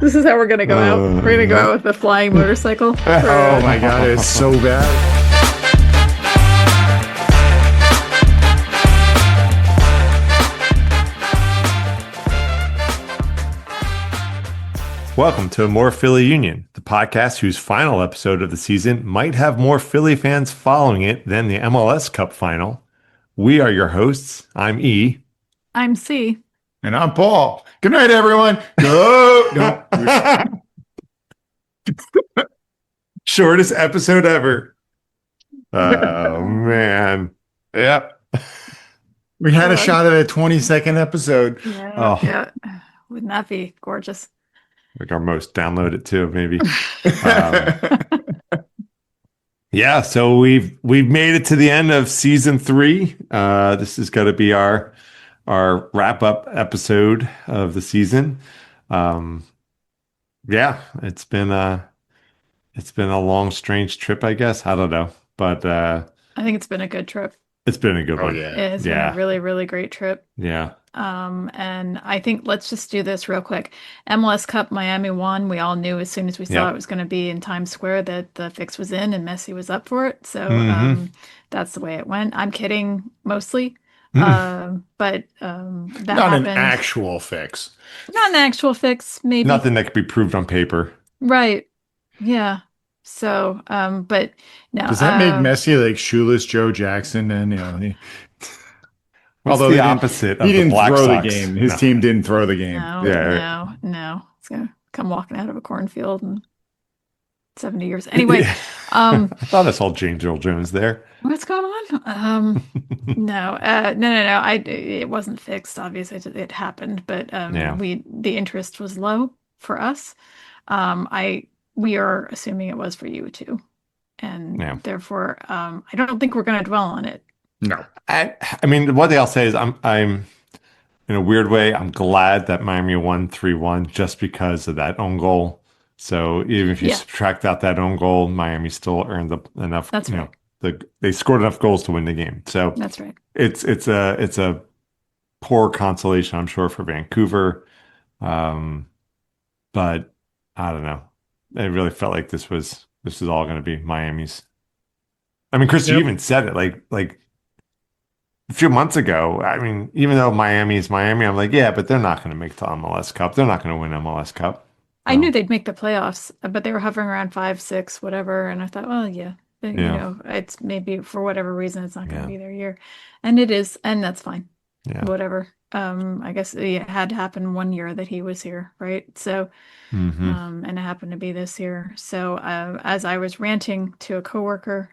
This is how we're gonna go out. We're gonna go out with a flying motorcycle. Oh my God, it's so bad. Welcome to amorephillyunion, the podcast whose final episode of the season might have more Philly fans following it than the MLS Cup final. We are your hosts. I'm E. I'm C. And I'm Paul. Good night, everyone. No. Shortest episode ever. Oh, man. Yep. We had a shot at a 20-second episode. Yeah. Wouldn't that be gorgeous? Like our most downloaded too, maybe. Yeah, so we've made it to the end of season 3. This is going to be our wrap-up episode of the season. Yeah, it's been a long, strange trip, I guess. I don't know, but I think it's been a good trip. it's been a good one. Yeah. It's been a really, really great trip. Yeah. And I think let's just do this real quick. MLS Cup, Miami won. We all knew as soon as we saw it was going to be in Times Square that the fix was in and Messi was up for it. So that's the way it went. I'm kidding mostly. But that Not happened. an actual fix. Not an actual fix, maybe. Nothing that could be proved on paper. Right. Yeah. So, but no. Does that make Messi like shoeless Joe Jackson? And What's although the opposite of he the didn't Black throw Sox? the game. His No. team didn't throw the game. No. It's gonna come walking out of a cornfield in 70 years. Anyway, I thought I saw James Earl Jones there. what's going on? No. It wasn't fixed. Obviously, it happened, but the interest was low for us. We are assuming it was for you too, and therefore, I don't think we're going to dwell on it. No. I mean, one thing I'll say is I'm in a weird way, I'm glad that Miami won 3-1 just because of that own goal. So even if you subtract out that own goal, Miami still earned enough. That's right. They scored enough goals to win the game. So that's right. It's a poor consolation, I'm sure, for Vancouver. But I don't know. It really felt like this was all going to be Miami's. I mean, Chris, you even said it like a few months ago. I mean, even though Miami is Miami, I'm like, yeah, but they're not going to make the MLS Cup. They're not going to win MLS Cup. I knew they'd make the playoffs, but they were hovering around 5, 6, whatever. And I thought, well, you know, it's maybe for whatever reason, it's not going to be their year. And it is, and that's fine. Yeah. Whatever. I guess it had to happen one year that he was here, right? So, and it happened to be this year. So, as I was ranting to a coworker,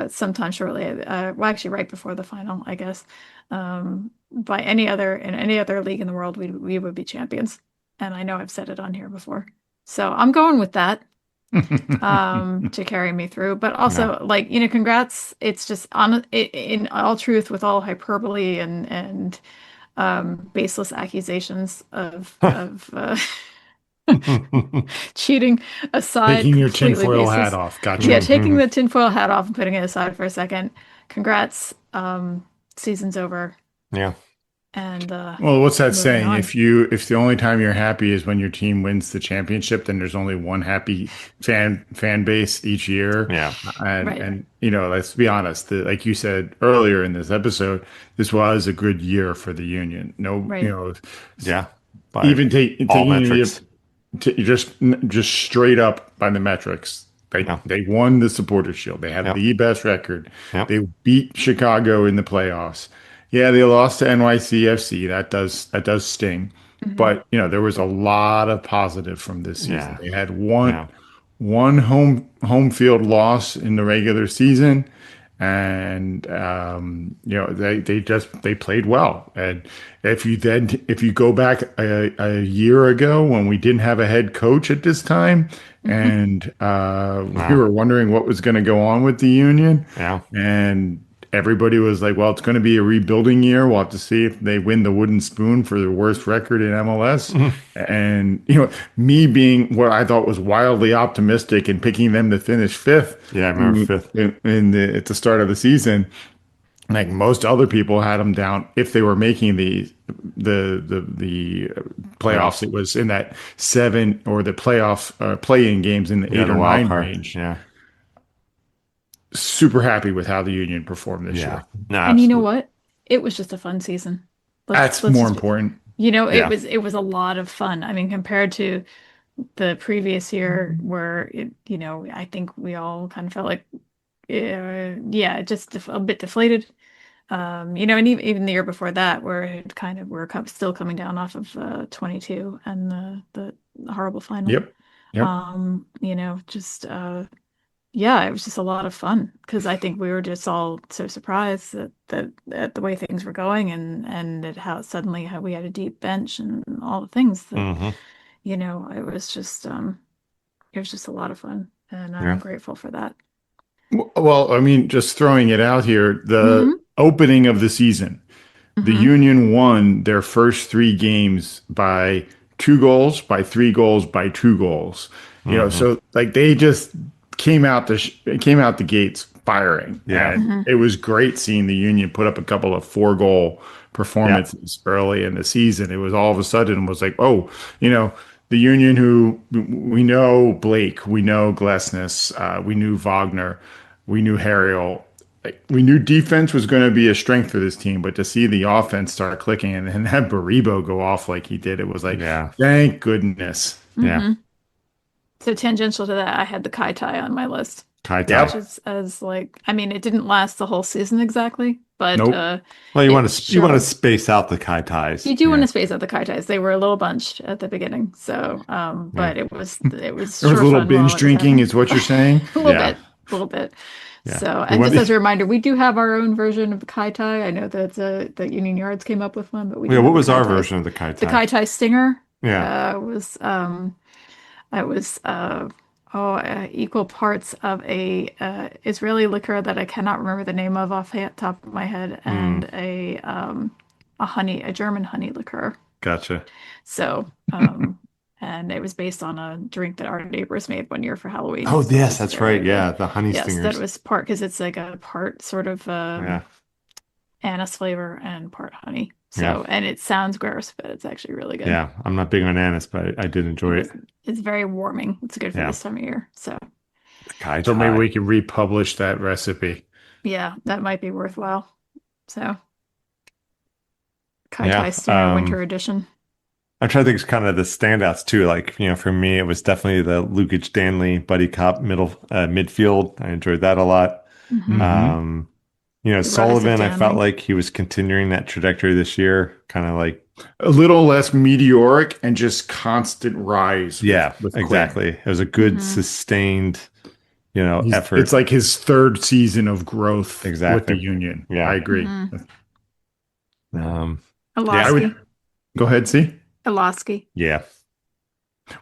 sometime shortly, well, actually right before the final, I guess, in any other league in the world, we would be champions. And I know I've said it on here before. So I'm going with that. To carry me through, but also congrats. It's just in all truth, with all hyperbole and baseless accusations of cheating aside, taking your tinfoil hat off. Gotcha. Yeah, taking the tinfoil hat off and putting it aside for a second. Congrats. Season's over. Yeah. And well, what's that saying? on. If the only time you're happy is when your team wins the championship, then there's only one happy fan base each year. Yeah. And let's be honest. Like you said earlier in this episode, this was a good year for the Union. Even taking metrics. Just straight up by the metrics. They won the Supporters Shield. They had the best record. Yep. They beat Chicago in the playoffs. Yeah, they lost to NYCFC. That does sting. But there was a lot of positive from this season. Yeah. They had one home field loss in the regular season, and they played well. And if you go back a year ago when we didn't have a head coach at this time, and we were wondering what was going to go on with the Union, and everybody was like, well, it's going to be a rebuilding year. We'll have to see if they win the wooden spoon for the worst record in MLS. And, me being what I thought was wildly optimistic and picking them to finish 5th. Yeah, I remember 5th. At the start of the season. like most other people had them down if they were making the playoffs. Playoffs. It was in that 7 or the playoff play-in games in the Yeah, 8 the or wild 9 card. range. Yeah. Super happy with how the Union performed this Yeah. year. No, And you know absolutely. what? It was just a fun season. That's Let's more just be, important. it Yeah. was a lot of fun. I mean, compared to the previous year where I think we all kind of felt like yeah, just a bit deflated. And even the year before that, where it kind of we're still coming down off of 22 and the horrible final. Yep. Yep. Just yeah, it was just a lot of fun because I think we were just all so surprised that at the way things were going and at how suddenly how we had a deep bench and all the things that Hmm. it was just a lot of fun and I'm Yeah. grateful for that. Well, I mean, just throwing it out here, the Hmm. opening of the season, the Hmm. Union won their first 3 games by 2 goals, by 3 goals, by 2 goals. Hmm. So like they just came out the gates firing, Yeah. and Hmm. it was great seeing the Union put up a couple of 4 goal Yeah. performances early in the season. It was all of a sudden was like, oh, you know, the Union who we know Blake, we know Glesnes, we knew Wagner, we knew Harriel. Like, we knew defense was going to be a strength for this team, but to see the offense start clicking and then have Baribo go off like he did, it was like, Yeah. thank goodness. Yeah. Hmm. So tangential to that, I had the Kai-Tai on my list, which Kai-Tai. Yep. is as like I mean, it didn't last the whole season exactly, but Nope. Well, it you want to sure space out the Kai-Tais. you do want Yeah. to space out the Kai-Tais. They were a little bunched at the beginning, so Yeah. but it was There was a sure little fun while binge it was drinking, happening. is what you're saying. A little Yeah. bit, a little bit. Yeah. So, You and want just as a to, reminder, we do have our own version of the Kai-Tai. I know that Union Yards came up with one, but we yeah, do what have the was our Kai-Tai. version of the The Kai-Tai? Kai-Tai Stinger Yeah. was it was equal parts of a Israeli liquor that I cannot remember the name of off the top of my head, Mm, and a German honey liqueur. gotcha. So, and it was based on a drink that our neighbors made one year for Halloween, Oh, which yes, is that's right. very good. Yeah. The honey Yes, that stingers. was part because it's like a part sort of Yeah. anise flavor and part honey. Yeah. So, and it sounds gross, but it's actually really good. Yeah. I'm not big on anise, but I did It enjoy it. is, it's very warming. It's good for Yeah. this time of year. So, The So maybe Kai-Tai. we can republish that recipe. yeah, that might be worthwhile. So, Kai Tai Yeah. Stinger Winter Edition. I'm trying to think of kind of the standouts too. Like, for me, it was definitely the Lukic Stanley Buddy Cop midfield. I enjoyed that a lot. Hmm. Hmm. Um, The rise of Sullivan, I felt Danley. like he was continuing that trajectory this year. Kind of like, A little less meteoric and just constant rise yeah, with Quinn. exactly. It was a good Hmm. sustained, It's effort. like his third season of growth with the Exactly. Union. I Yeah. agree. Hmm. Um, I yeah. would Alosky. go ahead, see. Alosky. Yeah.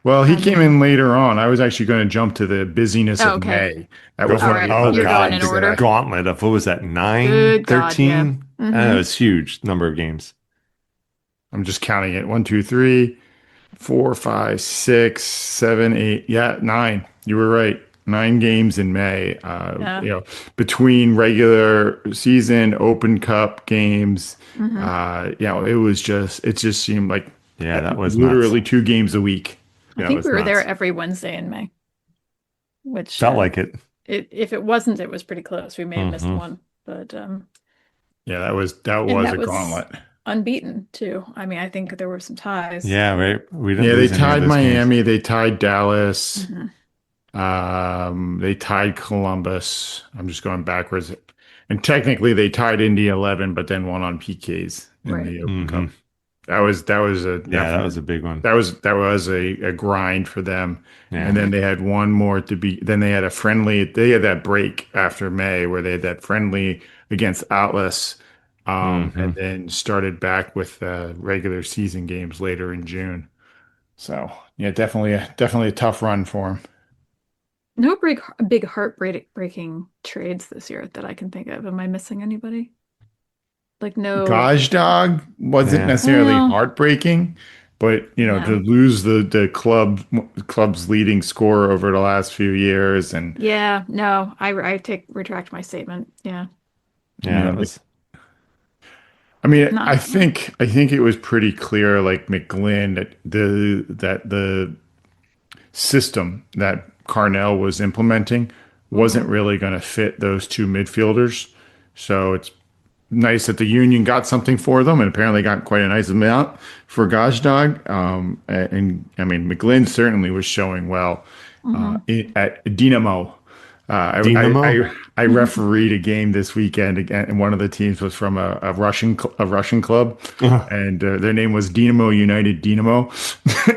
Well, he I came mean, in later on. I was actually going to jump to the busyness oh, of okay. May. That Go was All one for of it. right. the Oh other You're going in God, things the that order. gauntlet of what was that, 9, Good God, yeah. 13? It Hmm. was huge number of games. I'm just counting it. 1, 2, 3, 4, 5, 6, 7, 8. Yeah, 9. You were right. 9 games in May. Yeah. Between regular season, Open Cup games. Hmm. It just seemed like Yeah, that was nuts. literally 2 games a week. I Yeah, it think we was were there nuts. every Wednesday in May, which Felt like it. if it wasn't, it was pretty close. We may have missed Hmm. one, but Yeah, that and was that a was gauntlet. unbeaten too. I mean, I think there were some ties. Yeah, right. We didn't Yeah, they lose any of tied those games. Miami, they tied Dallas, Hmm. they tied Columbus. I'm just going backwards. And technically they tied Indy 11, but then won on PKs in Right. the Open Hmm. Cup. That was a Yeah, that definite was a big one. that was a grind for them. And Yeah. then Hmm. they had one more to be then they had that break after May where they had that friendly against Atlas. And Hmm. then started back with regular season games later in June. So yeah, definitely a tough run for him. No big heartbreaking trades this year that I can think of. Am I missing anybody? Like no. Dog wasn't Yeah. necessarily Well, heartbreaking, but to no. lose the club's leading scorer over the last few years, and Yeah, no. I take retract my statement. Yeah. Yeah, that like was. I mean, I Not. think I think it was pretty clear, like McGlynn, that the system that Carnell was implementing wasn't Mhm. really going to fit those two midfielders. So it's nice that the Union got something for them and apparently got quite a nice amount for Gazdag. And I mean, McGlynn certainly was showing well Mhm. at Dinamo. Dynamo? I refereed a game this weekend again, and one of the teams was from a Russian club, and their name was Dynamo United Dynamo,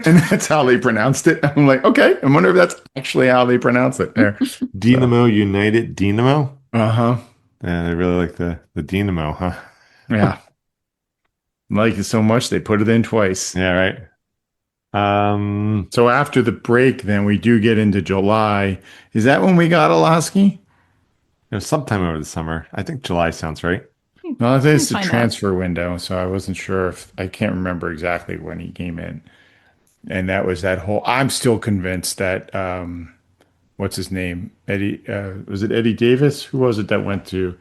and that's how they pronounced it. I'm like, okay, I wonder if that's actually how they pronounce it there. So, Dynamo United Dynamo? uh-huh, Yeah, they really like the Dynamo, huh? yeah, like it so much they put it in twice. Yeah, right. Um, So after the break, then we do get into July. Is that when we got Olaski? it was sometime over the summer. I think July sounds right. No, Let it's the find out. transfer window, so I wasn't sure if I can't remember exactly when he came in. And that was that whole. I'm still convinced that what's his name? Eddie was it Eddie Davis? Who was it that went to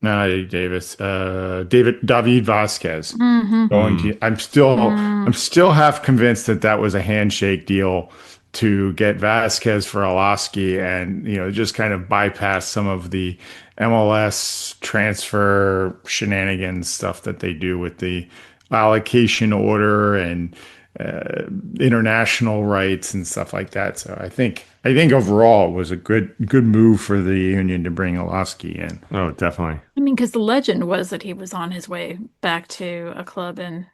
not Eddie Davis, David Vasquez Mhm. going Mm, to. I'm Mm. still half convinced that that was a handshake deal to get Vasquez for Olaski, and just kind of bypass some of the MLS transfer shenanigans stuff that they do with the allocation order and uh, international rights and stuff like that. So I think overall it was a good move for the Union to bring Olaski in. oh, definitely. I mean, because the legend was that he was on his way back to a club in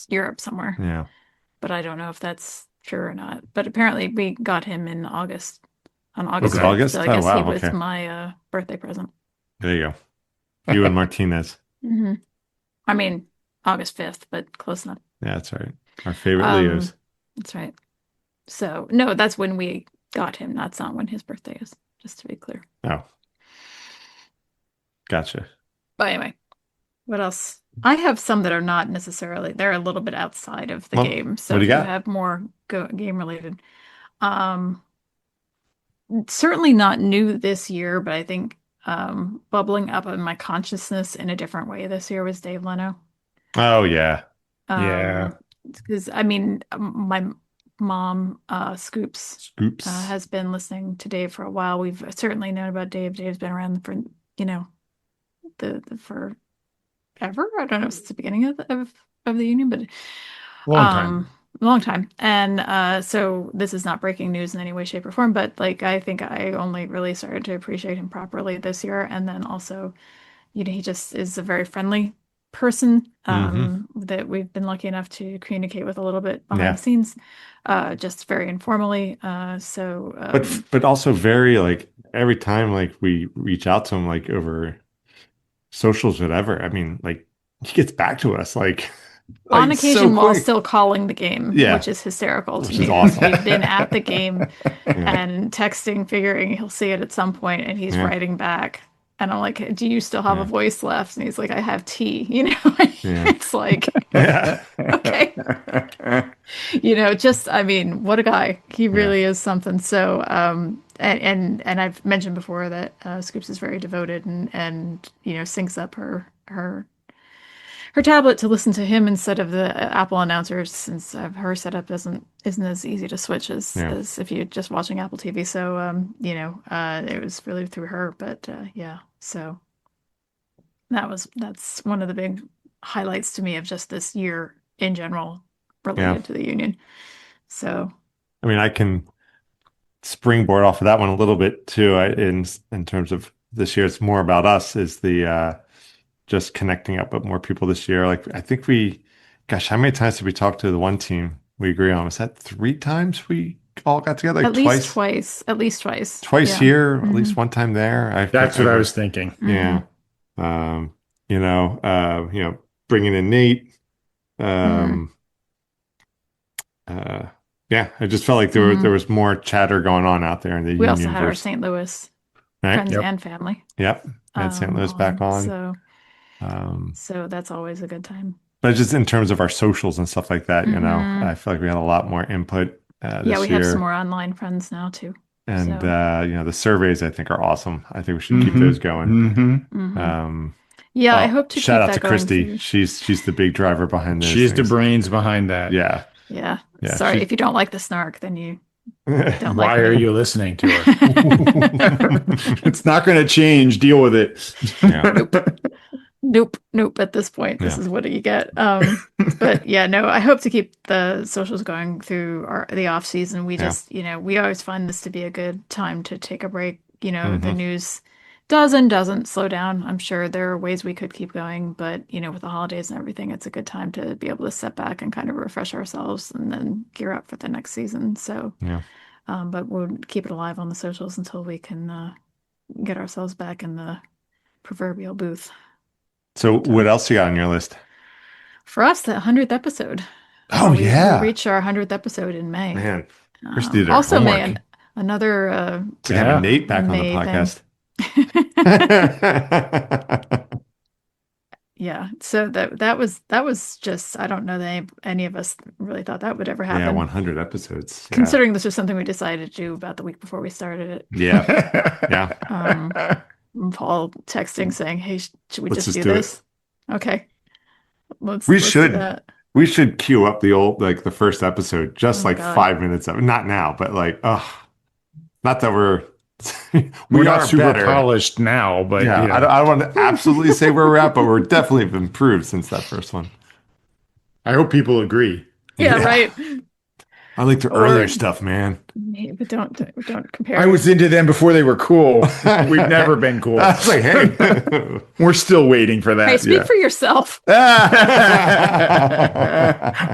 Europe somewhere, Yeah. but I don't know if that's true or not. But apparently, we got him in August, on Was August it Okay. 5th. So August? I Oh, guess he wow. was Okay. my birthday present. There you go. You and Martinez. Hmm. I mean, August 5th, but close enough. Yeah, that's right. Our favorite Um, Leos. that's right. So, no, that's when we got him. That's not when his birthday is, just to be clear. Oh, gotcha. But anyway, what else? I have some that are not necessarily, they're a little bit outside of the Well, game. what So do you if you got? have more game related, um, certainly not new this year, but I think bubbling up in my consciousness in a different way this year was Dave Leno. Oh, yeah. Yeah. Because I mean, my mom, Scoops, Scoops. has been listening to Dave for a while. We've certainly known about Dave. Dave's been around for, you know, the forever. I don't know since the beginning of the union, but Long time. a long time. And so this is not breaking news in any way, shape, or form, but like I think I only really started to appreciate him properly this year. And then also, he just is a very friendly person Mm-hmm. that we've been lucky enough to communicate with a little bit behind the Yeah. scenes, just very informally. But also very like every time like we reach out to him like over socials, whatever. I mean, like he gets back to us like On like so occasion while quick. still calling the game, which Yeah, is hysterical to which is me because awesome. we've been at the game Yeah. and texting, figuring he'll see it at some point, and he's Yeah. writing back. And I'm like, "Do you still have a Yeah. voice left?" And he's like, "I have tea." Yeah. It's like, Yeah. okay, just I mean, what a guy. He Yeah. really is something. So, and I've mentioned before that Scoops is very devoted and syncs up her tablet to listen to him instead of the Apple announcers, since her setup isn't as easy to switch as Yeah. if you're just watching Apple TV. So it was really through her. But yeah, so that's one of the big highlights to me of just this year in general Yeah. related to the union. So I mean, I can springboard off of that one a little bit too. In terms of this year, it's more about us is the just connecting up with more people this year. Like I think gosh, how many times did we talk to the one team we agree on? Was that three times we all got together? Like twice, at least twice. twice Yeah. here, at Hmm. least one time there. I can't That's what I remember. was thinking. Yeah. Hmm. Um, bringing in Nate. Hmm. Um, uh, yeah, I just felt like there Hmm. was more chatter going on out there in the We also union had our verse, St. Louis right? friends Yep. and family Yep. And St. Louis back on. on. So Um, that's always a good time. but just in terms of our socials and stuff like that, Hmm. I feel like we had a lot more input Yeah, we this have some year. more online friends now too. And So. the surveys I think are awesome. I think we should keep those going. Yeah, I hope to Shout keep out to that going Christy. too. She's the big driver behind those She's the things. brains behind that. Yeah. Yeah. Yeah. Sorry, if you don't like the snark, then you don't like Why are me. you listening to her? It's not going to change. Deal with it. Yeah. Nope. At this point, this Yeah. is what you get. But yeah, no, I hope to keep the socials going through the off season. We just, we always find this to be a good time to take a break. The news doesn't slow down. I'm sure there are ways we could keep going, but with the holidays and everything, it's a good time to be able to step back and kind of refresh ourselves and then gear up for the next season. So, Yeah. but we'll keep it alive on the socials until we can get ourselves back in the proverbial booth. So what else you got on your list? For us, the 100th episode. Oh, we yeah. reached our 100th episode in May. Man, Christy did her Also homework. May, another We have Nate back May on the podcast. Yeah, so that was just, I don't know that any of us really thought that would ever happen. Yeah, 100 episodes. Considering this was something we decided to do about the week before we started it. Yeah. Paul texting saying, "Hey, should we Let's just do do this?" Okay, let's We do should. that. We should queue up the first episode, just Oh my like God. 5 minutes of it. Not now, but not that we're We're we not are super better. polished now, but Yeah, I don't want to absolutely say where we're at, but we're definitely improved since that first one. I hope people agree. Yeah, right. I like the earlier stuff, man. But don't compare. I was into them before they were cool. We've never been cool. I was like, hey. We're still waiting for that. Hey, speak for yourself. All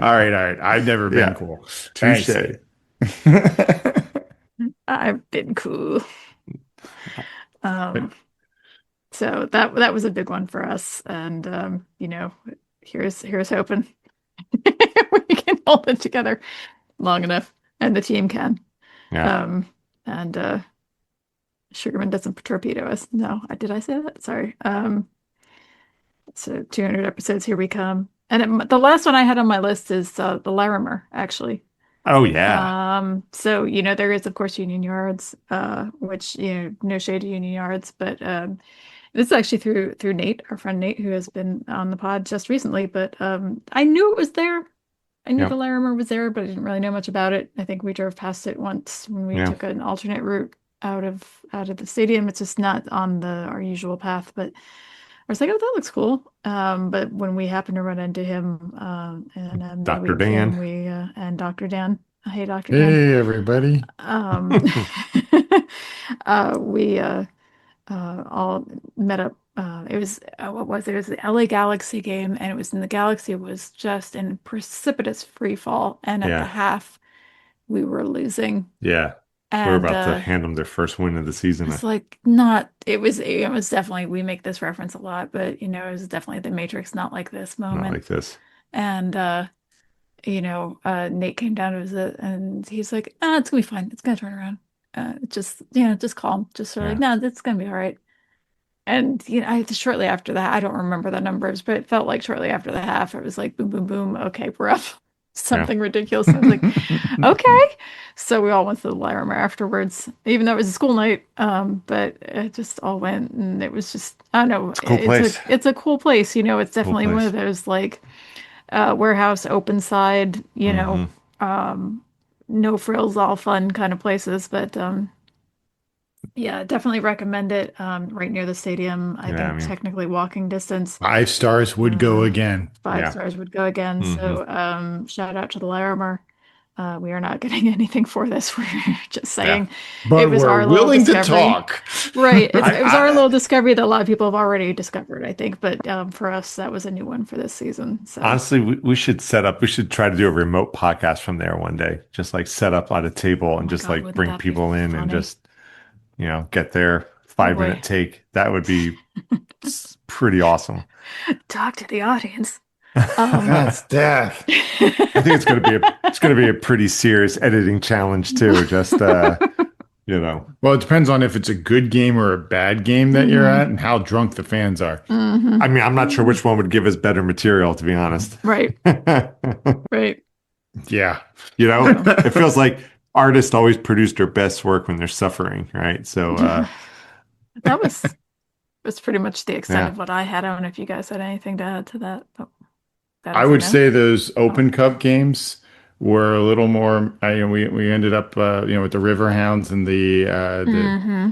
right. I've never been cool. Touche. I've been cool. So that was a big one for us, and here's hoping we can hold it together long enough, and the team can. Yeah. And Sugarman doesn't torpedo us. No, did I say that? Sorry. So 200 episodes, here we come. And the last one I had on my list is the Larimer, actually. Oh yeah. So there is of course Union Yards, which no shade to Union Yards, but this is actually through Nate, our friend Nate, who has been on the pod just recently. But I knew it was there. I knew the Larimer was there, but I didn't really know much about it. I think we drove past it once when we took an alternate route out of the stadium. It's just not on our usual path, but I was like, oh, that looks cool. But when we happened to run into him and Dr. Dan, and Dr. Dan, hey Dr. Dan, hey everybody, we all met up. It was what was it? It was the LA Galaxy game, and it was in the Galaxy was just in precipitous free fall, and at the half, we were losing. Yeah. And, we're about to hand them their first win of the season. It's like it was definitely, we make this reference a lot, but it was definitely the Matrix, not like this moment. Not like this. And Nate came down to visit, and he's like, it's gonna be fine. It's gonna turn around. Just calm. Just sort of like, no, it's gonna be all right. And shortly after that, I don't remember the numbers, but it felt like shortly after the half, it was like boom, boom, boom. Okay, we're up. Something ridiculous. I was like, okay. So we all went to the Larimer afterwards, even though it was a school night. But it just all went, and it was just, I don't know. It's a cool place. It's a cool place. It's definitely one of those like warehouse, open side, no frills, all fun kind of places. But yeah, definitely recommend it. Right near the stadium. I think technically walking distance. 5 stars would go again. 5 stars would go again. So shout out to the Larimer. We are not getting anything for this. We're just saying but it was we're willing to talk. Right. It was our little discovery that a lot of people have already discovered, I think. But for us, that was a new one for this season. So honestly, we should try to do a remote podcast from there one day. Just like set up at a table and just like bring people in and just get their 5-minute take. That would be pretty awesome. Talk to the audience. That's death. I think it's gonna be a pretty serious editing challenge too. Just Well, it depends on if it's a good game or a bad game that you're at, and how drunk the fans are. I mean, I'm not sure which one would give us better material, to be honest. Right. Right. Yeah. It feels like artists always produce their best work when they're suffering, right? So, That was pretty much the extent yeah, of what I had. I don't know if you guys had anything to add to that, but that I is a would no. say those Oh. Open Cup games were a little more. We ended up with the Riverhounds and the Mm-hmm.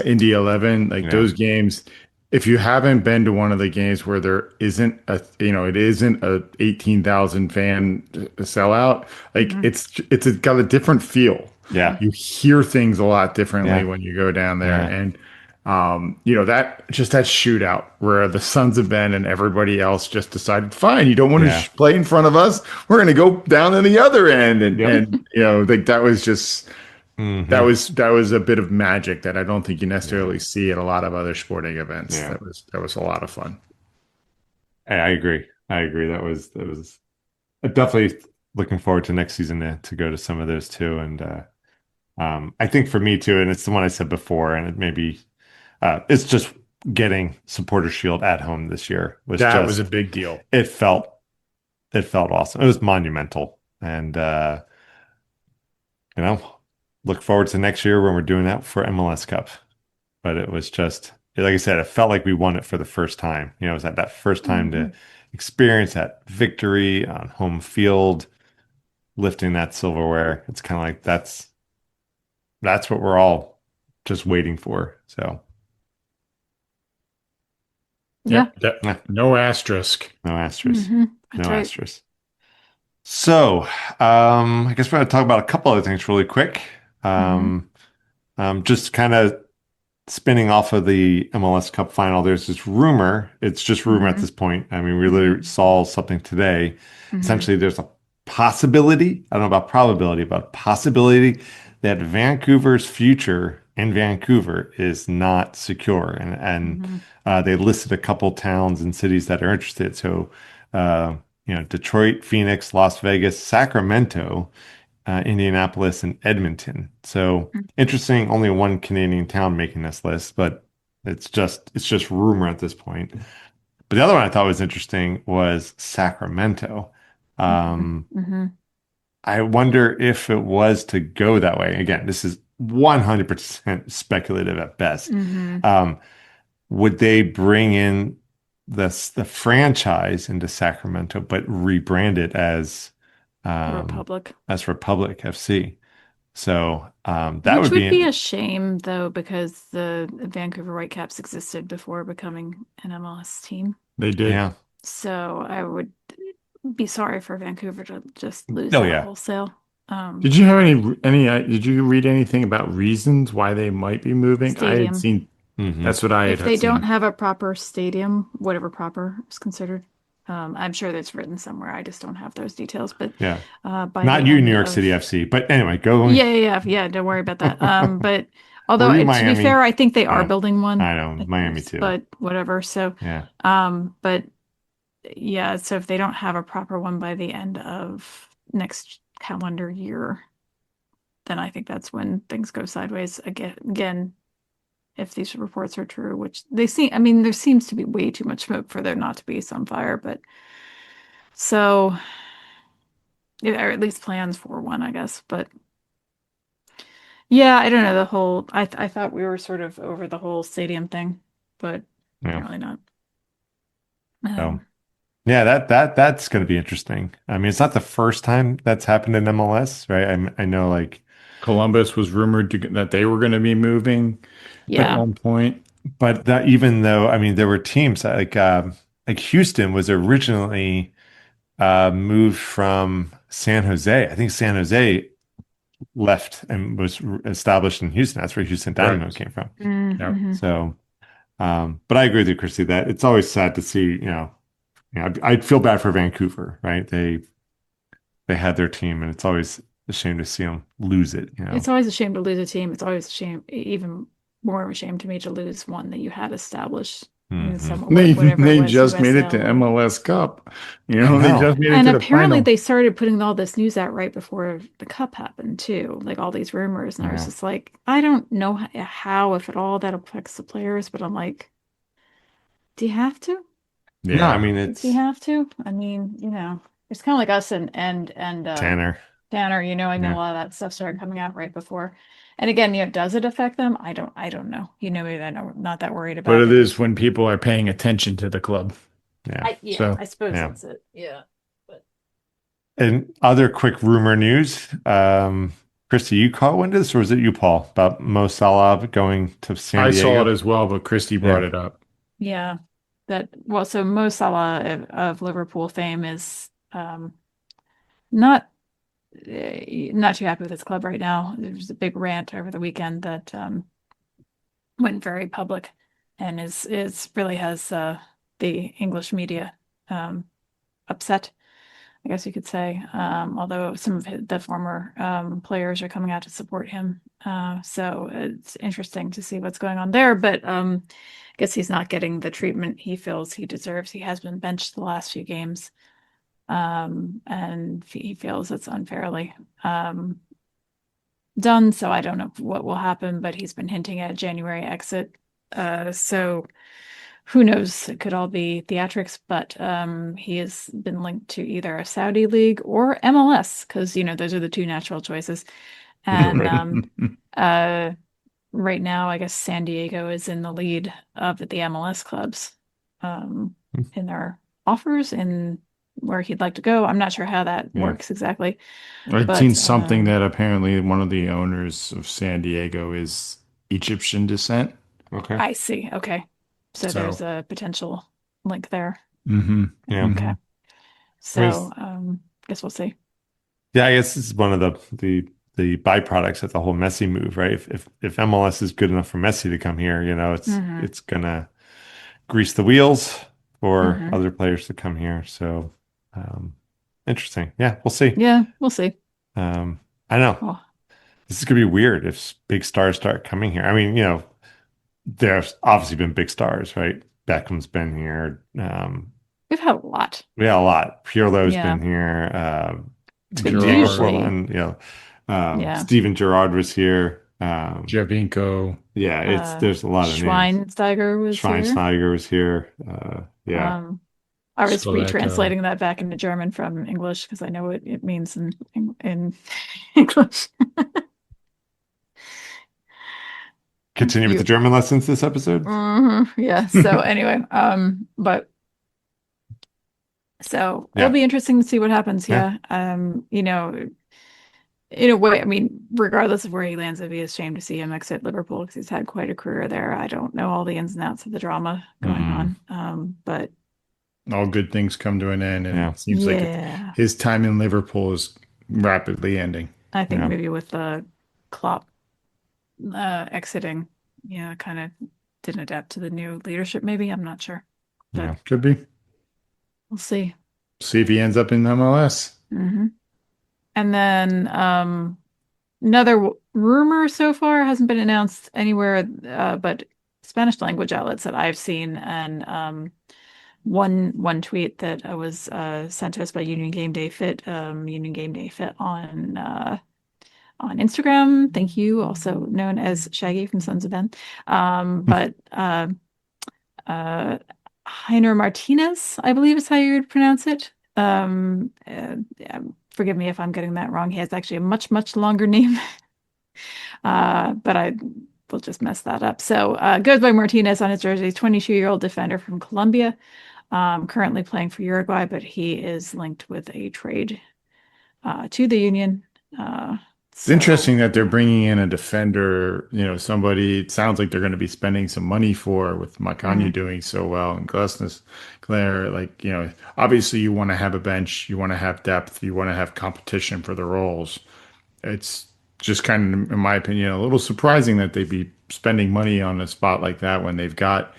Indy 11, like yeah, those games. If you haven't been to one of the games where there isn't it isn't a 18,000 fan sellout, like Mm-hmm. it's got a different feel. yeah, You hear things a lot differently yeah, when you go down there, yeah, and that shootout where the Sons of Ben and everybody else just decided, fine, you don't want to yeah. play in front of us, we're going to go down to the other end, and Yep. like that was just Hmm. that was a bit of magic that I don't think you Yeah, necessarily see at a lot of other sporting events. yeah. That was a lot of fun. I agree. I agree. That was definitely looking forward to next season to go to some of those too. And I think for me too, and it's the one I said before, and it maybe it's just getting Supporter Shield at home this year was That was a just big deal. it felt it felt awesome. It was monumental, and you know, look forward to next year when we're doing that for MLS Cup. But it was just like I said, it felt like we won it for the first time. You know, it was that first time Mm-hmm. to experience that victory on home field, lifting that silverware. It's kind of like that's what we're all just waiting for. So Yeah. Yep. yeah, No asterisk. no asterisk, Mm-hmm. no That's right. asterisk. So I guess we're going to talk about a couple other things really quick. Mm-hmm. Um, just kind of spinning off of the MLS Cup final, there's this rumor. It's just rumor at Mm-hmm. this point. I mean, we Mm-hmm. literally saw something today. Mm-hmm. Essentially, there's a possibility, I don't know about probability, but possibility that Vancouver's future in Vancouver is not secure. And Mm-hmm. they listed a couple towns and cities that are interested. So, uh, Detroit, Phoenix, Las Vegas, Sacramento, Indianapolis, and Edmonton. So interesting, only one Canadian town making this list, but it's just rumor at this point. But the other one I thought was interesting was Sacramento. Um, Mm-hmm. I wonder if it was to go that way. Again, this is 100% speculative at best. Mm-hmm. Um, would they bring in the franchise into Sacramento, but rebrand it um, Republic. as Republic FC? So that Which would be would be a shame, though, because the Vancouver Whitecaps existed before becoming an MLS team. They did. yeah. So I would be sorry for Vancouver to just lose Oh that yeah. wholesale. Did you have any did you read anything about reasons why they might be moving? I had Stadium. seen Hmm. that's what I If had they don't seen. have a proper stadium, whatever proper is considered, I'm sure that's written somewhere. I just don't have those details. But Yeah. by the Not you, New end York City of FC. But anyway, going. yeah, don't worry about that. But although Were you to be fair, Miami? I think they are Yeah, building one. I know. Miami too. But whatever. So, Yeah. but yeah, so if they don't have a proper one by the end of next calendar year, then I think that's when things go sideways again, if these reports are true, which they seem, I mean, there seems to be way too much smoke for there not to be some fire, but so, yeah, or at least plans for one, I guess. But yeah, I don't know the whole, I thought we were sort of over the whole stadium thing, but Yeah. apparently not. So Um, yeah, that's going to be interesting. I mean, it's not the first time that's happened in MLS, right? I know, like, Columbus was rumored that they were going to be moving at yeah. one point. but that even though I mean there were teams like Houston was originally moved from San Jose. I think San Jose left and was established in Houston. That's where Houston Right. Dynamo came from. Yeah. Mm-hmm. So, but I agree with you, Christy, that it's always sad to see, I'd feel bad for Vancouver, right? They had their team, and it's always a shame to see them lose it, you know. It's always a shame to lose a team. It's always a shame, even more of a shame to me to lose one that you had established in Hmm. some whatever it They was, just made it to USL or. MLS Cup. I They know. just made it And to the apparently final. they started putting all this news out right before the cup happened too, like all these rumors. And I was Yeah. just like, I don't know how, if at all, that affects the players, but I'm like, do you have to? No, I Yeah. mean Do you it's have to? I mean, it's kind of like us and Tanner. Tanner, I know a Yeah. lot of that stuff started coming out right before. And again, does it affect them? I don't know. Maybe they're not that worried But about it is because when people are paying attention to the club. Yeah. So I suppose Yeah. that's it. Yeah. But And other quick rumor news. Christy, you caught wind of this, or was it you, Paul, about Mo Salah going to San I saw it Diego? as well, but Christy brought Yeah. it up. yeah, so Mo Salah of Liverpool fame is not not too happy with his club right now. There's a big rant over the weekend that went very public and is really has the English media um, upset, I guess you could say. Although some of the former players are coming out to support him, so it's interesting to see what's going on there. But I guess he's not getting the treatment he feels he deserves. He has been benched the last few games, and he feels it's unfairly done. So I don't know what will happen, but he's been hinting at a January exit. So who knows? It could all be theatrics, but he has been linked to either a Saudi league or MLS because those are the two natural choices. And Right. uh, right now, I guess San Diego is in the lead of the MLS clubs in their offers and where he'd like to go. I'm not sure how that Yeah. works exactly, I'd seen but something that apparently one of the owners of San Diego is Egyptian descent. Okay. I see. Okay. So there's So, a potential link there. hmm Yeah. Okay. I mean, So guess we'll see. yeah, I guess this is one of the byproducts of the whole Messi move, right? If MLS is good enough for Messi to come here, Hmm. it's gonna grease the wheels for Hmm. other players to come here. So, um, interesting. Yeah, we'll see. Yeah, we'll see. Um, I know Oh, this is gonna be weird if big stars start coming here. I mean, there's obviously been big stars, right? Beckham's been here. we've had a lot. We had a lot. Pirlo's Yeah. been here. But Diego Gerard, usually, Forlan, yeah. Steven Gerrard was here. Javinko. Yeah, Uh there's a lot of names. Schweinsteiger was here. Schweinsteiger was here. Yeah, Um I was Spoleto. retranslating that back into German from English because I know what it means in English. continue with the You German lessons this episode. Yeah. So anyway, but so it'll Yeah, be interesting to see what happens. yeah, Yeah. In a way, I mean, regardless of where he lands, it'd be a shame to see him exit Liverpool because he's had quite a career there. I don't know all the ins and outs of the drama going mm, on. But All good things come to an end, and yeah, it seems like yeah, his time in Liverpool is rapidly ending. I think yeah, maybe with the Klopp exiting, kind of didn't adapt to the new leadership, maybe. I'm not sure, but yeah. Could be. we'll see. See if he ends up in MLS. Hmm. And then another rumor so far hasn't been announced anywhere, but Spanish language outlets that I've seen, and one tweet that was sent to us by Union Game Day Fit, Union Game Day Fit on Instagram. Thank you, also known as Shaggy from Sons of Ben. But uh, Heiner Martinez, I believe is how you would pronounce it. Forgive me if I'm getting that wrong. He has actually a much, much longer name, but I will just mess that up. So goes by Martinez on his jersey, 22-year-old defender from Colombia, currently playing for Uruguay, but he is linked with a trade to the Union. It's interesting So that they're bringing in a defender, somebody it sounds like they're going to be spending some money for with Makanya mhm, doing so well and Glasnes, Claire, like, obviously you want to have a bench, you want to have depth, you want to have competition for the roles. It's just kind of, in my opinion, a little surprising that they'd be spending money on a spot like that when they've got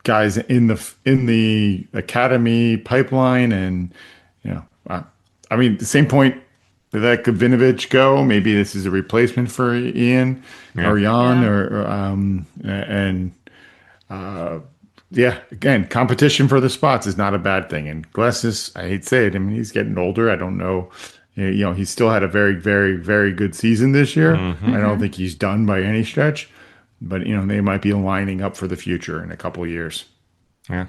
guys in the academy pipeline and I mean the same point that could Vinovich go. Maybe this is a replacement for Ian Yeah. or Jan yeah. and yeah, again, competition for the spots is not a bad thing. And Glasses, I hate to say it, I mean, he's getting older. I don't know. He still had a very, very, very good season this year. Hmm. I don't Hmm. think he's done by any stretch, but they might be lining up for the future in a couple of years. Yeah.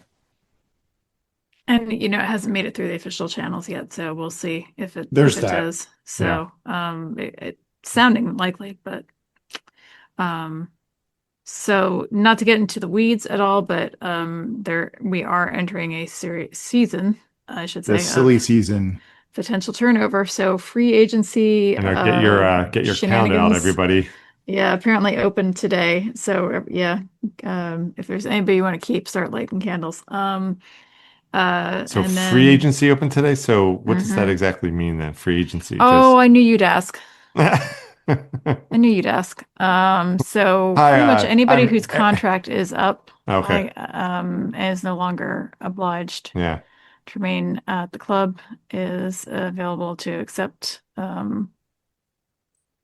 And it hasn't made it through the official channels yet, so we'll see if it There's that. does. Yeah. So it's sounding likely, but um so not to get into the weeds at all, but there we are entering a season, I should The say, silly of season. potential turnover. So free agency I know, get your count out, shenanigans, everybody. yeah, apparently open today. So yeah, if there's anybody you want to keep, start lighting candles. So And free then agency open today. So what does that mhm. exactly mean then? Free agency, Oh, just I knew you'd ask. hi. I knew you'd ask. So pretty much anybody I'm whose contract is up, okay. is no longer obliged Yeah, to remain at the club, is available to accept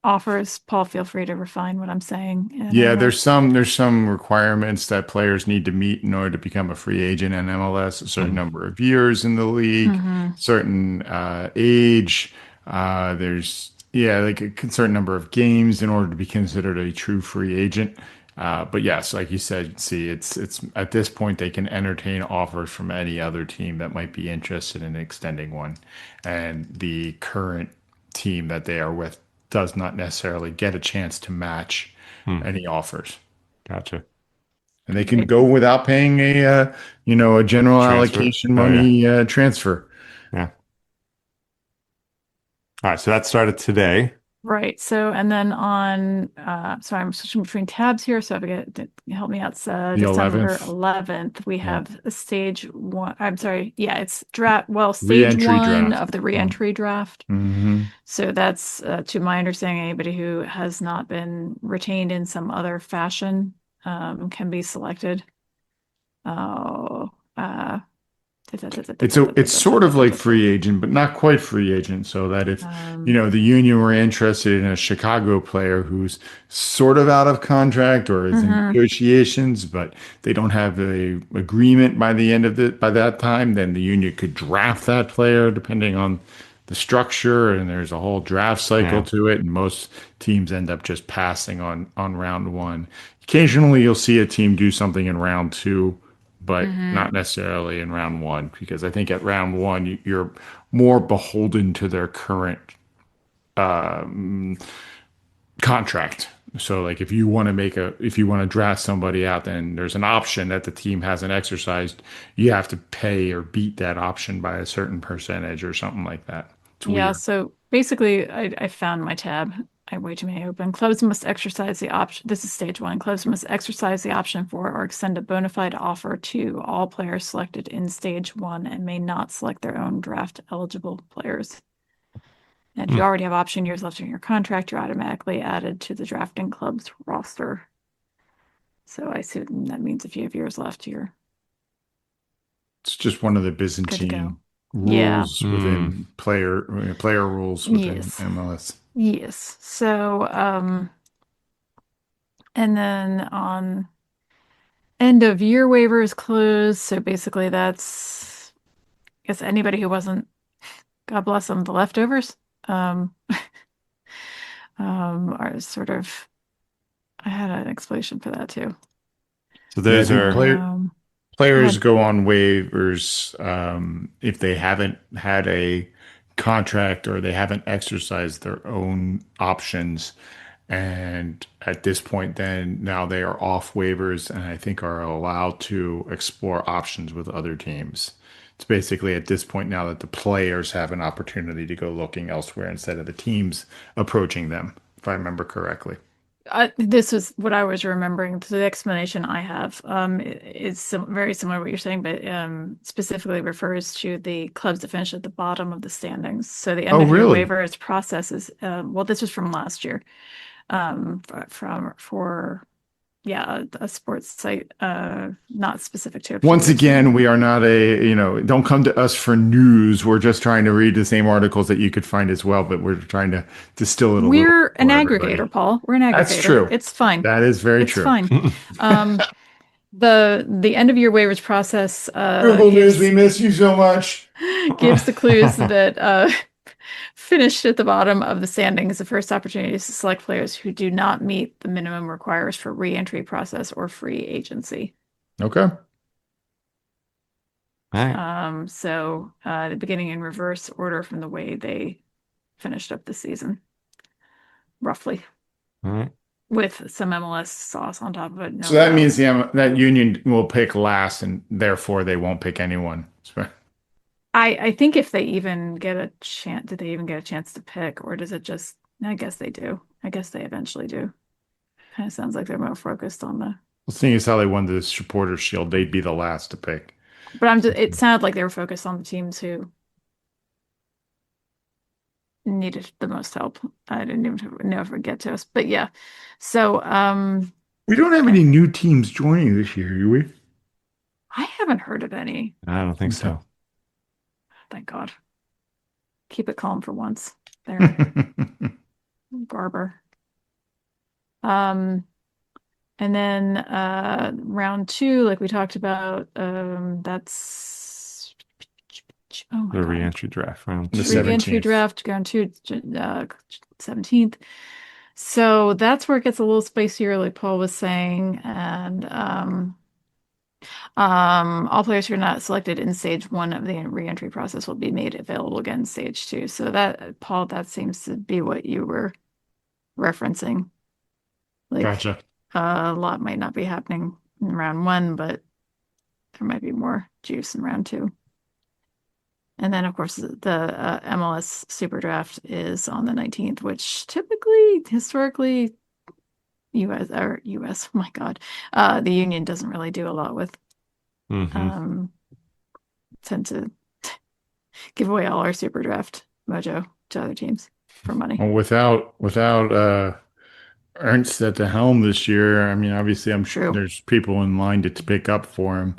offers. Paul, feel free to refine what I'm saying in Yeah, MLS. there's some requirements that players need to meet in order to become a free agent in MLS, a certain mm, number of years in the league, Mm-hmm. certain age. There's yeah, like a certain number of games in order to be considered a true free agent. But yes, like you said, see, it's at this point they can entertain offers from any other team that might be interested in extending one, and the current team that they are with does not necessarily get a chance to match mm, any offers. gotcha. And they can Right. go without paying a general Transfer. allocation Oh yeah, money transfer. yeah. All right. So that started today. Right. So, and then on, sorry, I'm switching between tabs here. So if I get to help me out, it's, The December 11th, 11th, we yeah, have a stage one. I'm sorry. Yeah, it's draft. Well, stage re-entry one draft. of the reentry draft. Mm-hmm. So that's, to my understanding, anybody who has not been retained in some other fashion, can be selected. Oh, It's sort of like free agent, but not quite free agent. So that if um, the union were interested in a Chicago player who's sort of out of contract or is in mhm. negotiations, but they don't have a agreement by the end of the by that time, then the union could draft that player depending on the structure, and there's a whole draft cycle Yeah. to it, and most teams end up just passing on round one. Occasionally, you'll see a team do something in round two, but Hmm. not necessarily in round one, because I think at round one you're more beholden to their current contract. So like if you want to draft somebody out, then there's an option that the team hasn't exercised. You have to pay or beat that option by a certain percentage or something like that. It's Yeah, weird. so basically, I found my tab. I have way too many open. Clubs must exercise the option. This is stage one. Clubs must exercise the option for or extend a bona fide offer to all players selected in stage one and may not select their own draft eligible players. And if you Mm, already have option years left in your contract, you're automatically added to the drafting club's roster. So I assume that means if you have years left, you're It's just one of the good to go. Byzantine Yeah. rules mm. within player rules within Yes. MLS. Yes. So, and then on end of year waivers closed. So basically that's, I guess anybody who wasn't, God bless them, the leftovers, um, are sort of, I had an explanation for that too. So Yeah, I those think are Go players ahead. go on waivers if they haven't had a contract or they haven't exercised their own options. And at this point, then now they are off waivers and I think are allowed to explore options with other teams. It's basically at this point now that the players have an opportunity to go looking elsewhere instead of the teams approaching them, if I remember correctly. This was what I was remembering. So the explanation I have is very similar to what you're saying, but specifically refers to the clubs that finish at the bottom of the standings. So the end Oh, of year really? waivers processes. Well, this was from last year. From for yeah, a sports site, not specific to a Once particular again, team. we are not don't come to us for news. We're just trying to read the same articles that you could find as well, but we're trying to distill it a little We're an for everybody. aggregator, Paul. We're an That's aggregator. true. It's fine. That is very It's true. fine. Um, the end of year waivers process Triple News, we miss you so much. gives the clues that finished at the bottom of the standings the first opportunity to select players who do not meet the minimum requires for re-entry process or free agency. Okay. All right. So the beginning in reverse order from the way they finished up the season, roughly, All right. with some MLS sauce on top of it, no So that doubt. means that Union will pick last, and therefore they won't pick anyone. I think if they even get a chance, did they even get a chance to pick, or does it just, I guess they do. I guess they eventually do. Kind of sounds like they're more focused on the, Well, seeing as how they won the Supporters Shield, they'd be the last to pick. but it sounded like they were focused on the teams who needed the most help. I didn't even know if it would get to us, but yeah. So, We don't have any new teams joining this year, do we? I haven't heard of any, I don't think Okay. so. thank God. Keep it calm for once there, Garber. And then round two, like we talked about, that's oh my The God. re-entry draft round The two. Re-entry 17th. draft going to 17th. So that's where it gets a little spicier, like Paul was saying. And all players who are not selected in stage one of the re-entry process will be made available again in stage two. So that, Paul, that seems to be what you were referencing. Like Gotcha. a lot might not be happening in round one, but there might be more juice in round two. And then, of course, the MLS Super Draft is on the 19th, which typically, historically, US, oh my God, the Union doesn't really do a lot with. Mm-hmm. Tend to give away all our Super Draft mojo to other teams for money. Well, without Ernst at the helm this year, I mean, obviously, I'm sure True. there's people in line to pick up for him,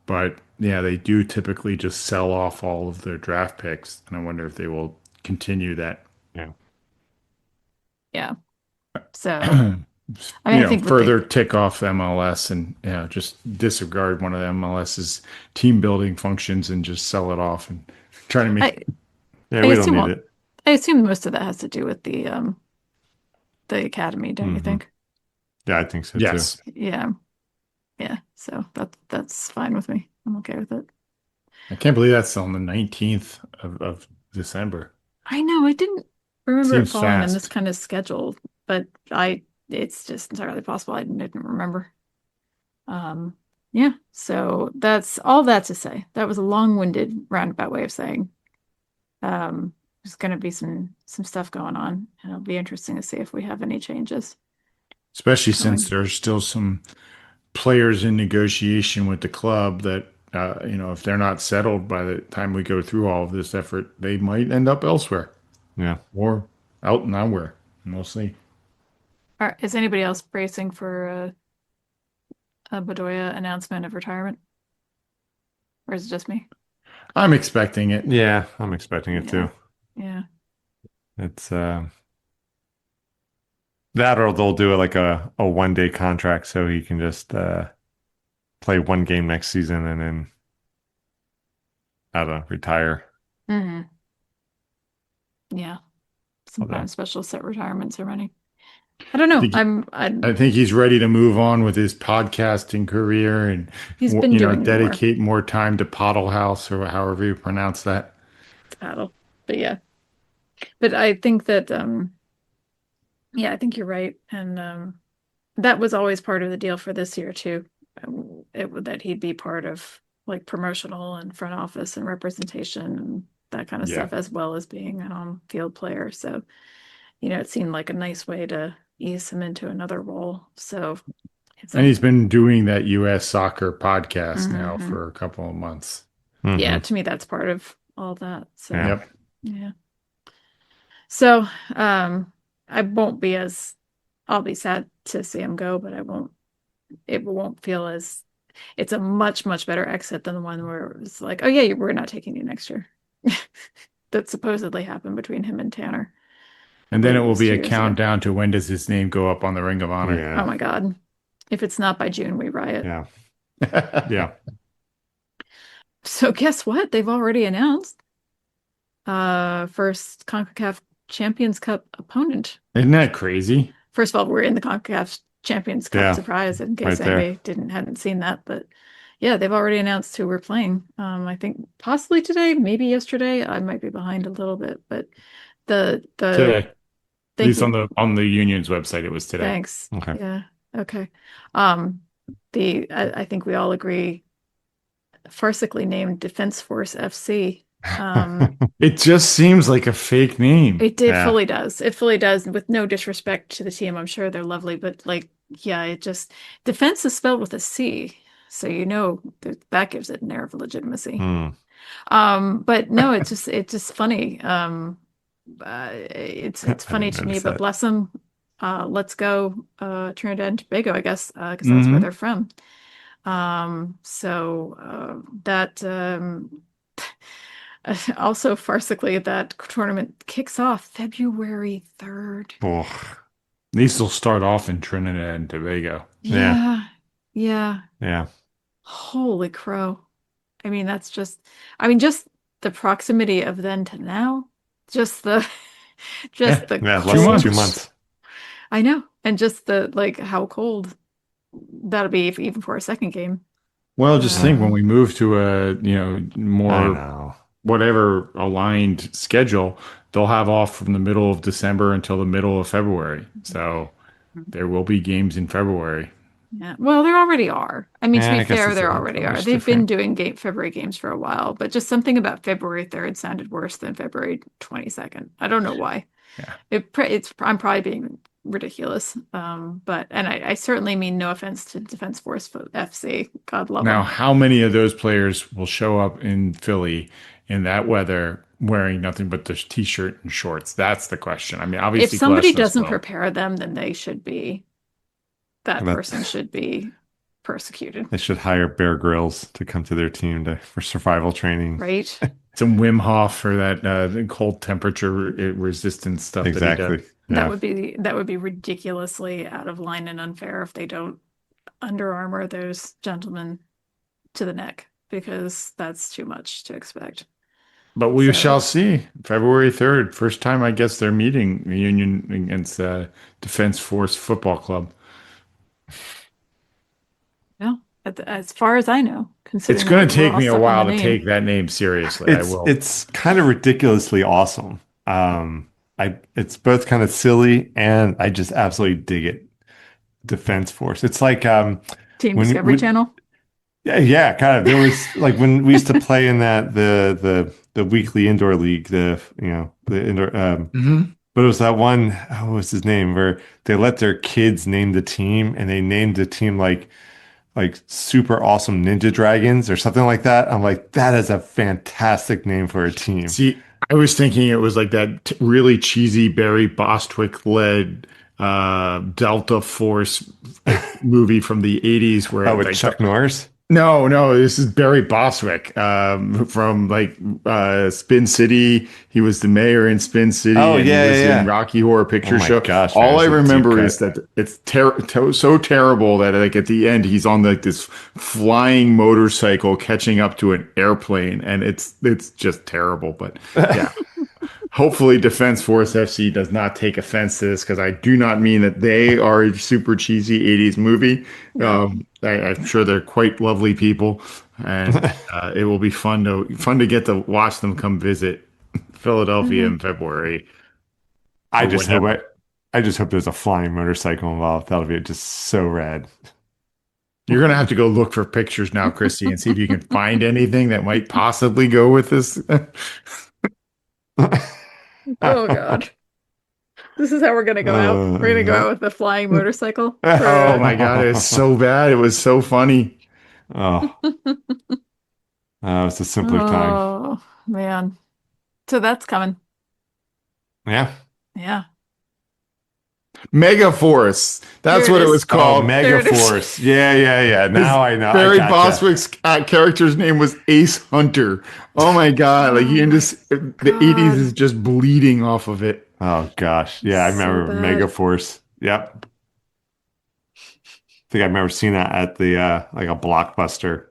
but yeah, they do typically just sell off all of their draft picks, and I wonder if they will continue that. Yeah. Yeah. So, I mean, I think with Further tick off MLS and just disregard one of the MLS's team building functions and just sell it off and try to make. Yeah, I we don't assume need it. I assume most of that has to do with the academy, don't you Mm-hmm. think? Yeah, I think so too. Yes, Yeah. Yeah. So that's fine with me. I'm okay with it. I can't believe that's on the 19th of December. I know I didn't remember it Seems falling in this fast. kind of schedule, but it's just entirely possible I didn't remember. Um, yeah, so that's all that to say. That was a long-winded roundabout way of saying there's going to be some stuff going on, and it'll be interesting to see if we have any changes Especially since going. there's still some players in negotiation with the club that if they're not settled by the time we go through all of this effort, they might end up elsewhere Yeah. or out nowhere. And we'll see. Is anybody else bracing for a Bedoya announcement of retirement, or is it just me? I'm expecting it. Yeah, I'm expecting it Yeah, too. yeah. It's that or they'll do it like a 1-day contract so he can just play one game next season and then I don't know, retire. Hmm. Yeah, some Although- kind of special set retirement ceremony. I don't know. I think he's ready to move on with his podcasting career and He's been doing more dedicate more time to Pottle House or however you pronounce that. paddle, but yeah. But I think that yeah, I think you're right, and that was always part of the deal for this year too. That he'd be part of like promotional and front office and representation and that kind of Yeah. stuff, as well as being an on-field player. So, it seemed like a nice way to ease him into another role. So And he's been doing that US soccer podcast now Mhm. for a couple of months. Yeah, Mhm. to me that's part of all that. So Yeah. Yep. yeah. So I won't be as I'll be sad to see him go, but it won't feel as it's a much, much better exit than the one where it was like, oh yeah, we're not taking you next year. That supposedly happened between him and Tanner. And then it believe will was be 2 a years ago. countdown to when does his name go up on the Ring of Honor. Yeah. Oh my God. If it's not by June, we riot. Yeah. Yeah. So guess what? They've already announced first CONCACAF Champions Cup opponent. Isn't that crazy? First of all, we're in the CONCACAF Champions Cup Yeah, surprise in case right there. anybody hadn't seen that, but Yeah, they've already announced who we're playing. I think possibly today, maybe yesterday. I might be behind a little bit, but the Today, at thank least you. on the union's website, it was today. Thanks. Okay. Yeah. Okay. Um, I think we all agree, farcically named Defense Force FC. Um, It just seems like a fake name. it Yeah. fully does. It fully does. With no disrespect to the team, I'm sure they're lovely, but like, yeah, it just defense is spelled with a C, so that gives it an air of legitimacy. Hmm. But no, it's just funny. It's I funny didn't to me, notice but that. bless them. Let's go, Trinidad and Tobago, I guess, because that's where Hmm. they're from. So that also farcically that tournament kicks off February 3rd. Oh, These will start off in Trinidad and Tobago. yeah. Yeah, yeah. Yeah. Holy crow. I mean, just the proximity of then to now, just the Yeah, just the Yeah. two Less than cold. 2 months. months. I know, and just the like how cold that'll be if, even for a second game. Well, just think when Um, we move to a, I more know. whatever aligned schedule, they'll have off from the middle of December until the middle of February. So there will be games in February. yeah, well, there already are. I mean, to Yeah, be I guess fair, it's there a already are. little They've been different. doing February games for a while, but just something about February 3rd sounded worse than February 22nd. I don't know why. Yeah. I'm probably being ridiculous. But and I certainly mean no offense to Defense Force FC. God love Now, them. how many of those players will show up in Philly in that weather wearing nothing but the t-shirt and shorts? That's the question. I mean, If obviously somebody Glesnes doesn't will. prepare them, then that That person should be persecuted, they should hire Bear Grylls to come to their team for survival training. right? Some Wim Hof for that cold temperature resistance stuff that he does. Exactly. Yeah. That would be ridiculously out of line and unfair if they don't Under Armour those gentlemen to the neck, because that's too much to expect. But we So shall see. February 3rd, first time I guess they're meeting the Union against Defense Force Football Club. yeah, as far as I know, It's considering going to we're take all me a stuck on the while to name, take that name seriously. I It's will. it's kind of ridiculously awesome. It's both kind of silly and I just absolutely dig it. Defense Force. It's like Team when Discovery we Channel. yeah, yeah, kind of. There was like when we used to play in that the weekly indoor league, the indoor Mhm. but it was that one, what was his name, where they let their kids name the team and they named the team like super awesome ninja dragons or something like that. I'm like, that is a fantastic name for a team. See, I was thinking it was like that really cheesy Barry Bostwick led Delta Force movie from the 80s where Oh, with like Chuck Norris? no, no, this is Barry Bostwick from like Spin City. He was the mayor in Spin City Oh and he yeah, yeah, was in yeah. Rocky Horror Oh Picture my Show. gosh, man, All I it's a deep remember is cut. that it's so terrible that like at the end he's on like this flying motorcycle catching up to an airplane and it's just terrible. But yeah. Hopefully, Defense Force FC does not take offense to this because I do not mean that they are a super cheesy 80s movie. No. I'm sure they're quite lovely people, and it will be fun to get to watch them come visit Philadelphia Mhm. in February I or just hope whenever. I just hope there's a flying motorcycle involved. That'll be just so rad. You're gonna have to go look for pictures now, Christy, and see if you can find anything that might possibly go with this. Oh God, this is how we're gonna go out. We're gonna go Uh, out with the flying motorcycle for Oh my God, it's so bad. It was so funny. oh, it's a simpler time. oh man. So that's coming. Yeah. Yeah. Megaforce. There That's it what it is. was Oh, called. There Mega it is. Force. Yeah, yeah, yeah. His Now I know. I Barry gotcha. Bostwick's character's name was Ace Hunter. Oh my God. Like Oh you can my just, the 80s God. is just bleeding off of it. Oh gosh. It's Yeah, I so remember Mega bad. Force. Yep. I think I remember seeing that at the like a Blockbuster.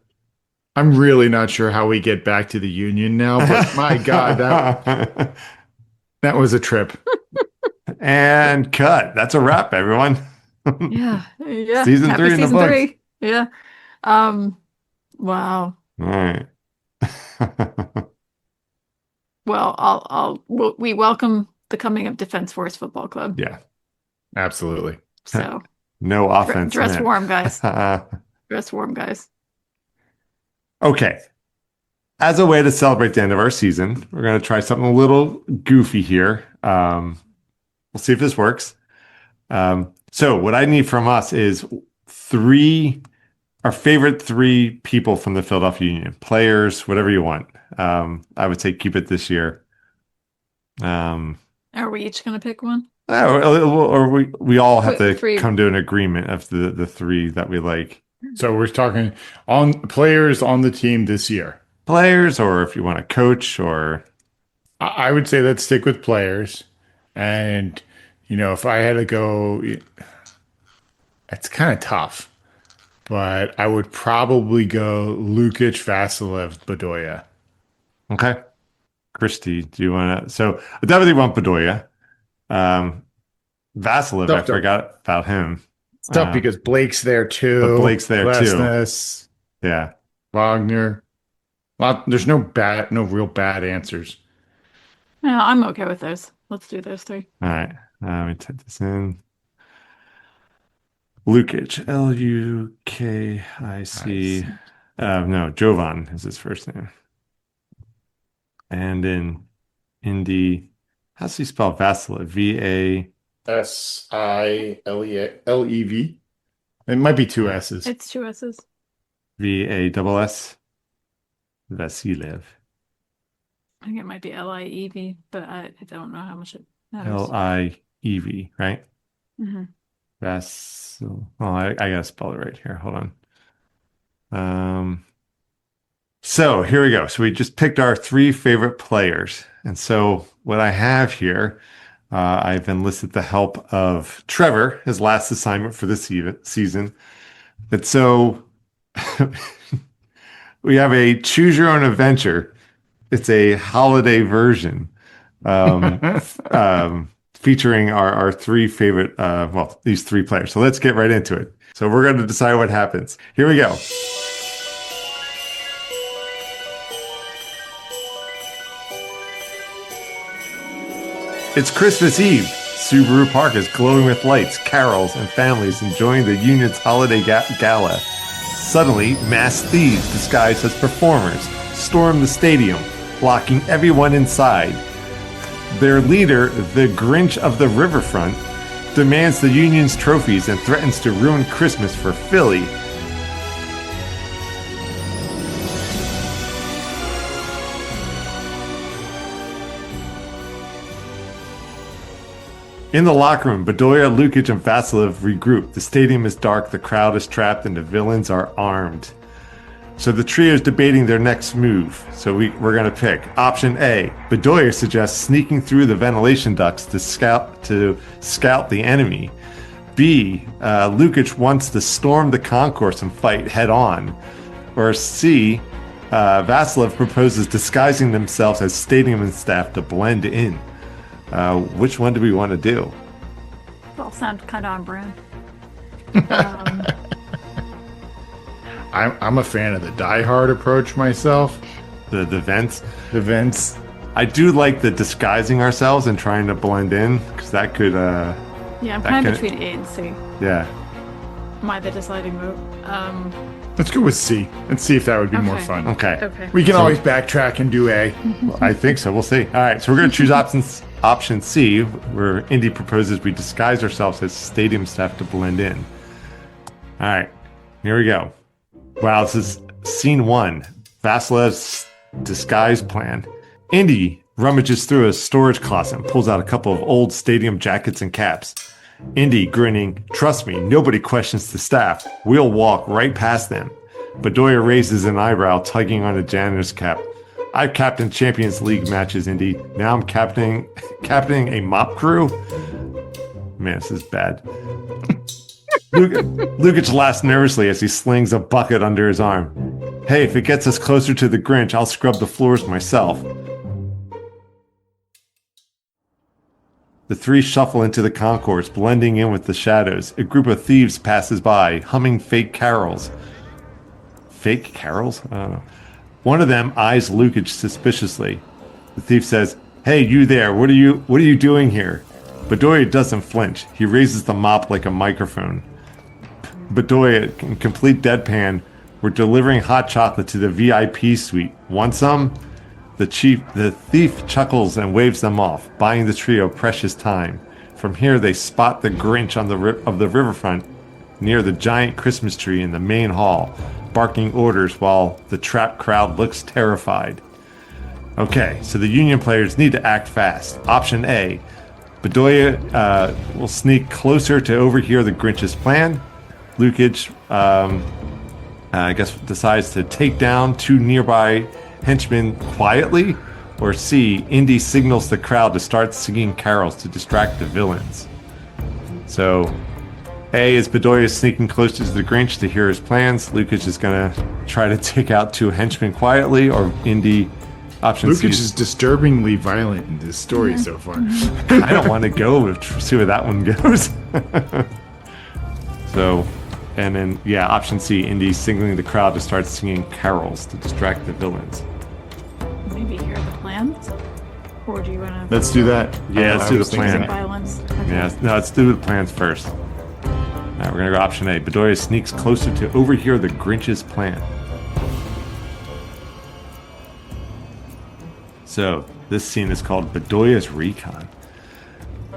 I'm really not sure how we get back to the Union now, but my God, that was a trip. And cut. That's a wrap, everyone. Yeah. Yeah. Season Happy 3 in the season books. 3. Yeah. Um, Wow. All right. Well, we welcome the coming of Defense Force Football Club. Yeah. Absolutely. So No offense dress meant. warm, guys. Dress warm, guys. Okay. As a way to celebrate the end of our season, we're going to try something a little goofy here. We'll see if this works. So what I need from us is our favorite three people from the Philadelphia Union, players, whatever you want. I would say keep it this year. Are we each going to pick one? Or we all have to Three. come to an agreement of the three that we like. So we're talking on players on the team this year. Players, or if you want to coach, or I would say let's stick with players. And, if I had to go, it's kind of tough. But I would probably go Lukic, Vasilev, Bedoya. okay. Christy, do you want to? So I definitely want Bedoya. Vasilev, I forgot about him. It's tough because Blake's there too. But Blake's there Lesness, too. Yeah. Wagner. There's no real bad answers. No, I'm okay with those. Let's do those three. All right. Let me type this in. Lukic, Lukic. No, Jovan is his first name. And in Indy, how's he spell Vasilev? Vasilev. It might be two S's. It's two S's. Vass. Vasilev. I think it might be Liev, but I don't know how much it matters. Liev, right? Mm-hmm. Vasil. Oh, I gotta spell it right here. Hold on. So here we go. So we just picked our three favorite players. And so what I have here, I've enlisted the help of Trevor, his last assignment for this season. And so we have a choose your own adventure. It's a holiday version featuring our three favorite, these three players. So let's get right into it. So we're going to decide what happens. Here we go. It's Christmas Eve. Subaru Park is glowing with lights, carols, and families enjoying the Union's holiday gala. Suddenly, masked thieves disguised as performers storm the stadium, locking everyone inside. Their leader, the Grinch of the Riverfront, demands the Union's trophies and threatens to ruin Christmas for Philly. In the locker room, Bedoya, Lukic, and Vasilev regroup. The stadium is dark, the crowd is trapped, and the villains are armed. So the trio is debating their next move. So we're going to pick option A. Bedoya suggests sneaking through the ventilation ducts to scout the enemy. B. Lukic wants to storm the concourse and fight head on. Or C. Vasilev proposes disguising themselves as stadium staff to blend in. Which one do we want to do? They all sound kind of on brand. I'm a fan of the die-hard approach myself. The vents? The vents. I do like the disguising ourselves and trying to blend in, because that could... yeah, I'm kind of between A and C. Yeah. Am I the deciding vote? Let's go with C and see if that would be more fun. Okay. We can always backtrack and do A. Well, I think so. We'll see. All right. So we're going to choose option C, where Indy proposes we disguise ourselves as stadium staff to blend in. All right. Here we go. Wow, this is scene one. Vasilev's disguise plan. Indy rummages through a storage closet and pulls out a couple of old stadium jackets and caps. Indy grinning, "Trust me, nobody questions the staff. We'll walk right past them." Bedoya raises an eyebrow, tugging on a janitor's cap. "I've captained Champions League matches, Indy. Now I'm captaining a mop crew?" Man, this is bad. Lukic laughs nervously as he slings a bucket under his arm. "Hey, if it gets us closer to the Grinch, I'll scrub the floors myself." The three shuffle into the concourse, blending in with the shadows. A group of thieves passes by, humming fake carols. fake carols? I don't know. One of them eyes Lukage suspiciously. The thief says, "Hey, you there, what are you doing here?" Bedoya doesn't flinch. He raises the mop like a microphone. Bedoya, in complete deadpan, "We're delivering hot chocolate to the VIP suite. Want some?" The thief chuckles and waves them off, buying the trio precious time. From here, they spot the Grinch on of the riverfront near the giant Christmas tree in the main hall, barking orders while the trapped crowd looks terrified. Okay, so the Union players need to act fast. Option A, Bedoya will sneak closer to overhear the Grinch's plan. Lukage, I guess, decides to take down two nearby henchmen quietly. Or C, Indy signals the crowd to start singing carols to distract the villains. So, A is Bedoya sneaking closer to the Grinch to hear his plans. Lukage is going to try to take out two henchmen quietly, or Indy. Option C Lukage is disturbingly violent in this story so far. I don't want to go see where that one goes. So, and then, yeah, option C, Indy signaling the crowd to start singing carols to distract the villains. Maybe hear the plans? Or do you want to... Let's do that. Yeah, let's do the plan. Violence. Okay. Yeah, no, let's do the plans first. All right, we're going to go option A. Bedoya sneaks closer to overhear the Grinch's plan. So, this scene is called Bedoya's Recon.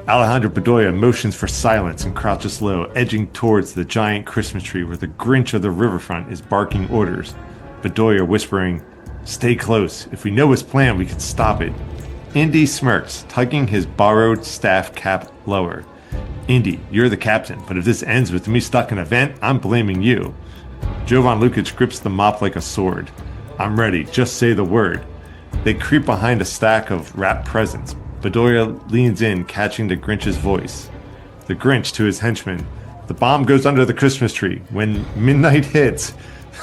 Alejandro Bedoya motions for silence and crouches low, edging towards the giant Christmas tree where the Grinch of the riverfront is barking orders. Bedoya whispering, "Stay close. If we know his plan, we can stop it." Indy smirks, tugging his borrowed staff cap lower. "Indy, you're the captain, but if this ends with me stuck in a vent, I'm blaming you." Jovan Lukage grips the mop like a sword. "I'm ready. Just say the word." They creep behind a stack of wrapped presents. Bedoya leans in, catching the Grinch's voice. The Grinch to his henchman. "The bomb goes under the Christmas tree. When midnight hits,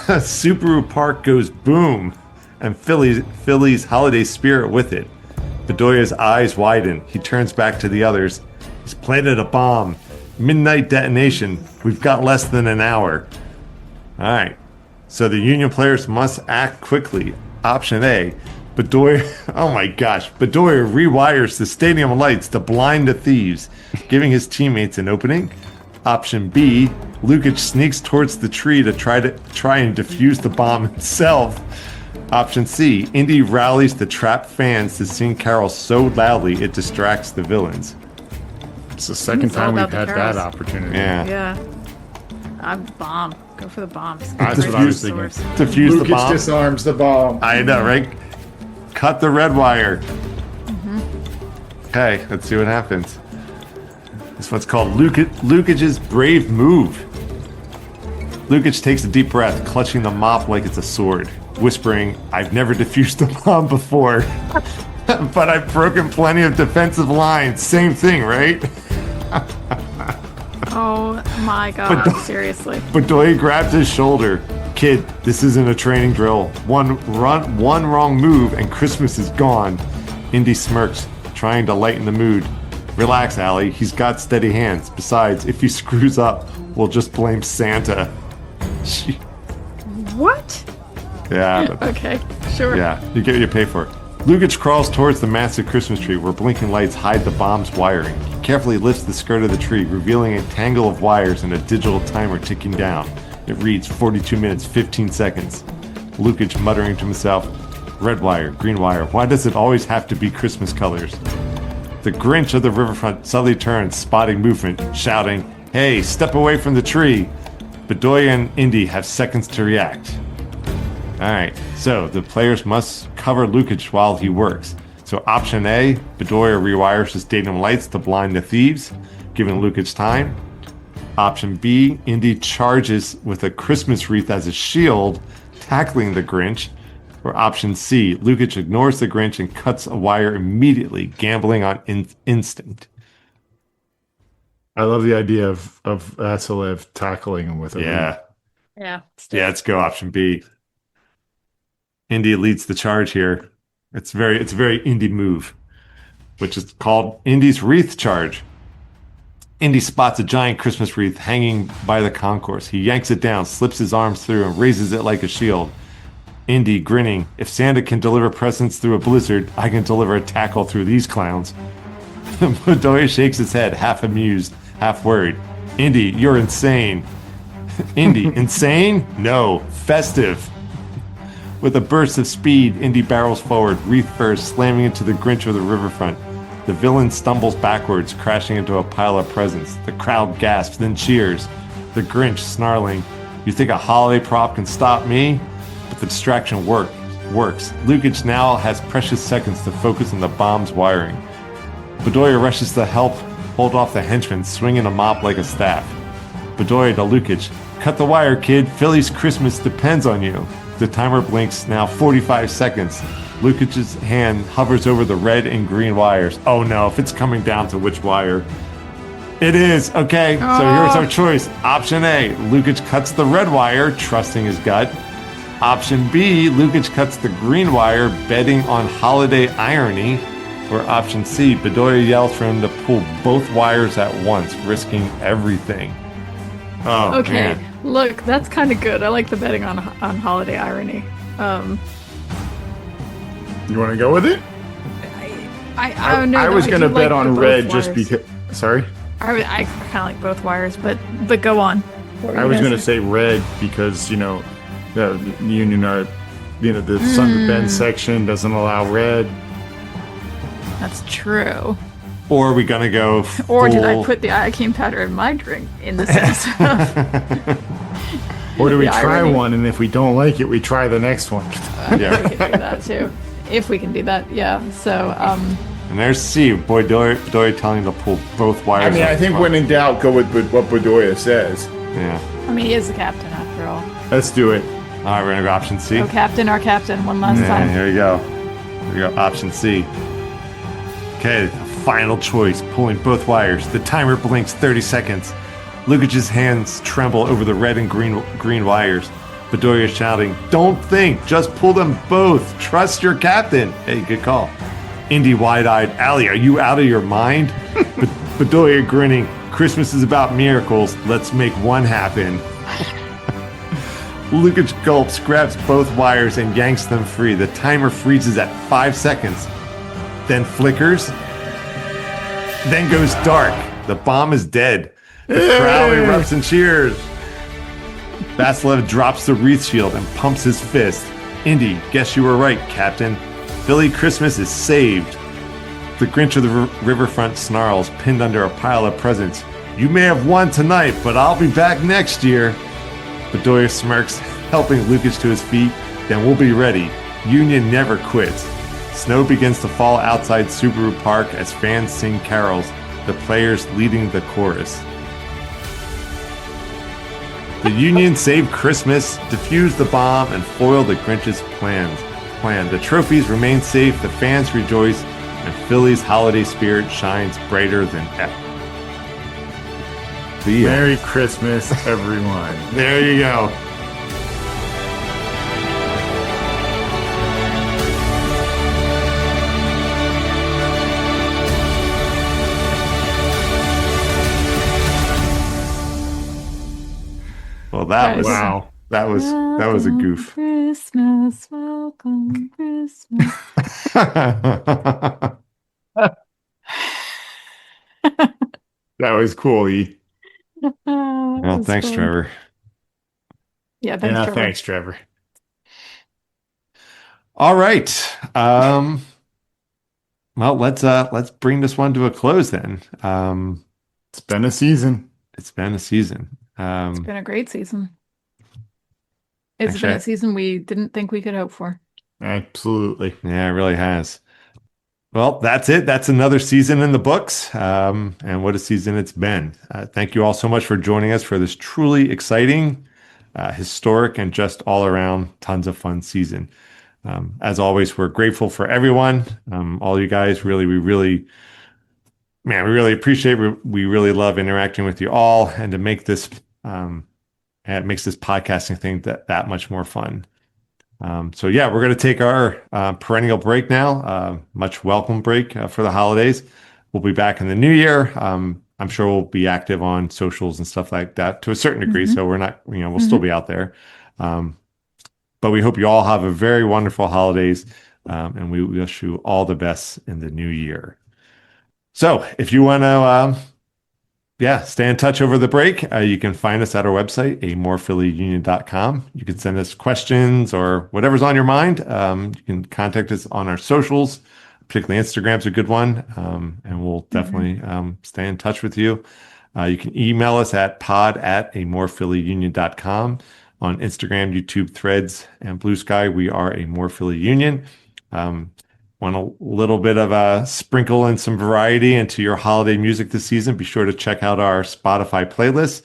Subaru Park goes boom, and Philly's holiday spirit with it." Bedoya's eyes widen. He turns back to the others. "He's planted a bomb. Midnight detonation. We've got less than an hour." All right. So the Union players must act quickly. Option A, Bedoya, oh my gosh, Bedoya rewires the stadium lights to blind the thieves, giving his teammates an opening. Option B, Lukage sneaks towards the tree to try and defuse the bomb himself. Option C, Indy rallies the trapped fans to sing carols so loudly it distracts the villains. It's the second It's all time we've about the had carols. that opportunity. Yeah. Yeah. Bomb. Go for the bombs. That's what I was thinking. Defuse the Lukage bomb. disarms the bomb. I know, right? Cut the red wire. Okay, let's see what happens. This one's called Lukage's Brave Move. Lukage takes a deep breath, clutching the mop like it's a sword, whispering, "I've never defused a bomb before, but I've broken plenty of defensive lines. Same thing, right?" Oh my god, seriously. Bedoya grabs his shoulder. "Kid, this isn't a training drill. One wrong move and Christmas is gone." Indy smirks, trying to lighten the mood. "Relax, Allie. He's got steady hands. Besides, if he screws up, we'll just blame Santa." What? Yeah. Okay, sure. Yeah, you get what you pay for. Lukage crawls towards the massive Christmas tree where blinking lights hide the bomb's wiring. He carefully lifts the skirt of the tree, revealing a tangle of wires and a digital timer ticking down. It reads 42 minutes, 15 seconds. Lukage muttering to himself, "Red wire, green wire, why does it always have to be Christmas colors?" The Grinch of the riverfront suddenly turns, spotting movement, shouting, "Hey, step away from the tree!" Bedoya and Indy have seconds to react. Alright, so the players must cover Lukage while he works. So option A, Bedoya rewires the stadium lights to blind the thieves, giving Lukage time. Option B, Indy charges with a Christmas wreath as a shield, tackling the Grinch. Or option C, Lukage ignores the Grinch and cuts a wire immediately, gambling on instinct. I love the idea of Vasilev tackling him with a Yeah. Yeah. Yeah, let's go option B. Indy leads the charge here. It's a very Indy move, which is called Indy's Wreath Charge. Indy spots a giant Christmas wreath hanging by the concourse. He yanks it down, slips his arms through, and raises it like a shield. Indy, grinning, if Santa can deliver presents through a blizzard, I can deliver a tackle through these clowns. Bedoya shakes his head, half amused, half worried. Indy, you're insane. Indy, insane? No, festive. With a burst of speed, Indy barrels forward, wreath first, slamming into the Grinch of the riverfront. The villain stumbles backwards, crashing into a pile of presents. The crowd gasps, then cheers. The Grinch snarling, "You think a holiday prop can stop me?" But the distraction works. Lukic now has precious seconds to focus on the bomb's wiring. Bedoya rushes to help hold off the henchman, swinging a mop like a staff. Bedoya to Lukic, "Cut the wire, kid. Philly's Christmas depends on you." The timer blinks, now 45 seconds. Lukic's hand hovers over the red and green wires. Oh no, if it's coming down to which wire. It is. Okay, so here's our choice. Option A, Lukic cuts the red wire, trusting his gut. Option B, Lukic cuts the green wire, betting on holiday irony. Or option C, Bedoya yells for him to pull both wires at once, risking everything. Oh, Okay, man. look, that's kind of good. I like the betting on holiday irony. You want to go with it? I don't know. I was going to bet on red just wires. because. Sorry? I kind of like both wires, but go on. What were I you was gonna going to say red because, the union are, the Son of Ben section doesn't allow red. That's true. Or are we going to go Or did I full- put the iocane powder in my drink in the sense of Or do we The try irony. one, and if we don't like it, we try the next one? Yeah. we can do that too. If we can do that, yeah. So, And there's C, Bedoya telling him to pull both wires. I mean, at I think when once. in doubt, go with what Bedoya says. Yeah. I mean, he is the captain after all. Let's do it. All right, we're going to go option C. Oh, captain, our captain, one last Yeah, time. here we go. Here we go. Option C. Okay, final choice. Pulling both wires. The timer blinks 30 seconds. Lukic's hands tremble over the red and green wires. Bedoya shouting, "Don't think, just pull them both. Trust your captain." Hey, good call. Indy wide-eyed, "Allie, are you out of your mind?" Bedoya grinning, "Christmas is about miracles. Let's make one happen." Lukic gulps, grabs both wires, and yanks them free. The timer freezes at 5 seconds, then flickers, then goes dark. The bomb is dead. The crowd erupts and cheers. Vasilev drops the wreath shield and pumps his fist. Indy, guess you were right, Captain. Philly Christmas is saved. The Grinch of the riverfront snarls, pinned under a pile of presents. "You may have won tonight, but I'll be back next year." Bedoya smirks, helping Lukic to his feet. "Then we'll be ready. Union never quits." Snow begins to fall outside Subaru Park as fans sing carols, the players leading the chorus. The Union saved Christmas, defused the bomb, and foiled the Grinch's plan. The trophies remain safe, the fans rejoice, and Philly's holiday spirit shines brighter than ever. The end. Merry Christmas, everyone. There you go. Well, that was Wow. that was a goof. Christmas, welcome Christmas. That was cool, E. Well, thanks, Trevor. Yeah, thanks, Yeah, Trevor. thanks, Trevor. All right. Well, let's bring this one to a close then. It's been a season. It's been a season. It's been a great season. It's been Actually, a season we didn't think we could hope for. Absolutely. Yeah, it really has. Well, that's it. That's another season in the books. And what a season it's been. Thank you all so much for joining us for this truly exciting, historic, and just all around tons of fun season. As always, we're grateful for everyone. All you guys, we really appreciate it. We really love interacting with you all, and to make this, it makes this podcasting thing that much more fun. So yeah, we're going to take our perennial break now, much welcome break for the holidays. We'll be back in the new year. I'm sure we'll be active on socials and stuff like that to a certain degree. Mhm. So we're not, we'll still be out there. But we hope you all have a very wonderful holidays. And we wish you all the best in the new year. So if you want to, stay in touch over the break. You can find us at our website, amorephillyunion.com. You can send us questions or whatever's on your mind. You can contact us on our socials, particularly Instagram's a good one. And we'll definitely stay in touch with you. You can email us at pod@amorephillyunion.com. On Instagram, YouTube, Threads, and Bluesky, we are a More Philly Union. Want a little bit of a sprinkle and some variety into your holiday music this season? Be sure to check out our Spotify playlist.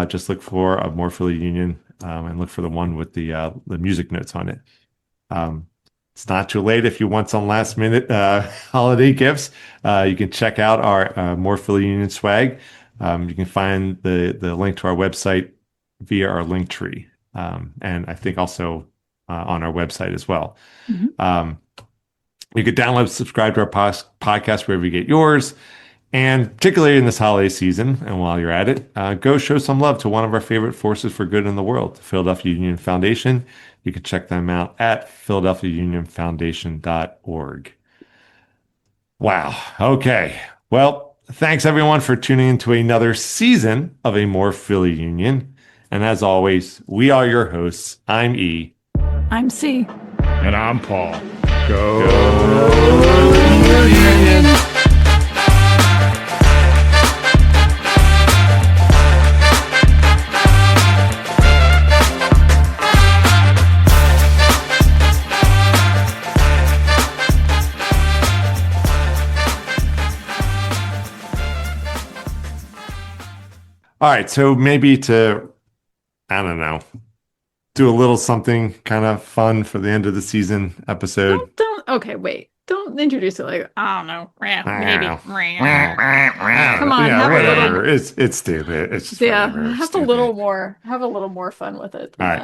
Just look for a More Philly Union and look for the one with the music notes on it. It's not too late if you want some last minute holiday gifts. You can check out our More Philly Union swag. You can find the link to our website via our link tree, and I think also on our website as well. You could download, subscribe to our podcast wherever you get yours, and particularly in this holiday season. And while you're at it, go show some love to one of our favorite forces for good in the world, the Philadelphia Union Foundation. You can check them out at philadelphiaunionfoundation.org. Wow. Okay. Well, thanks everyone for tuning into another season of A More Philly Union. And as always, we are your hosts. I'm E. I'm C. And I'm Paul. Go Union. All right, so maybe to, I don't know, do a little something kind of fun for the end of the season episode. Okay, wait. Don't introduce it like, I don't know, maybe. Come on, have a little. It's stupid. It's just Yeah, whatever. have Stupid. a little more fun with it. All right.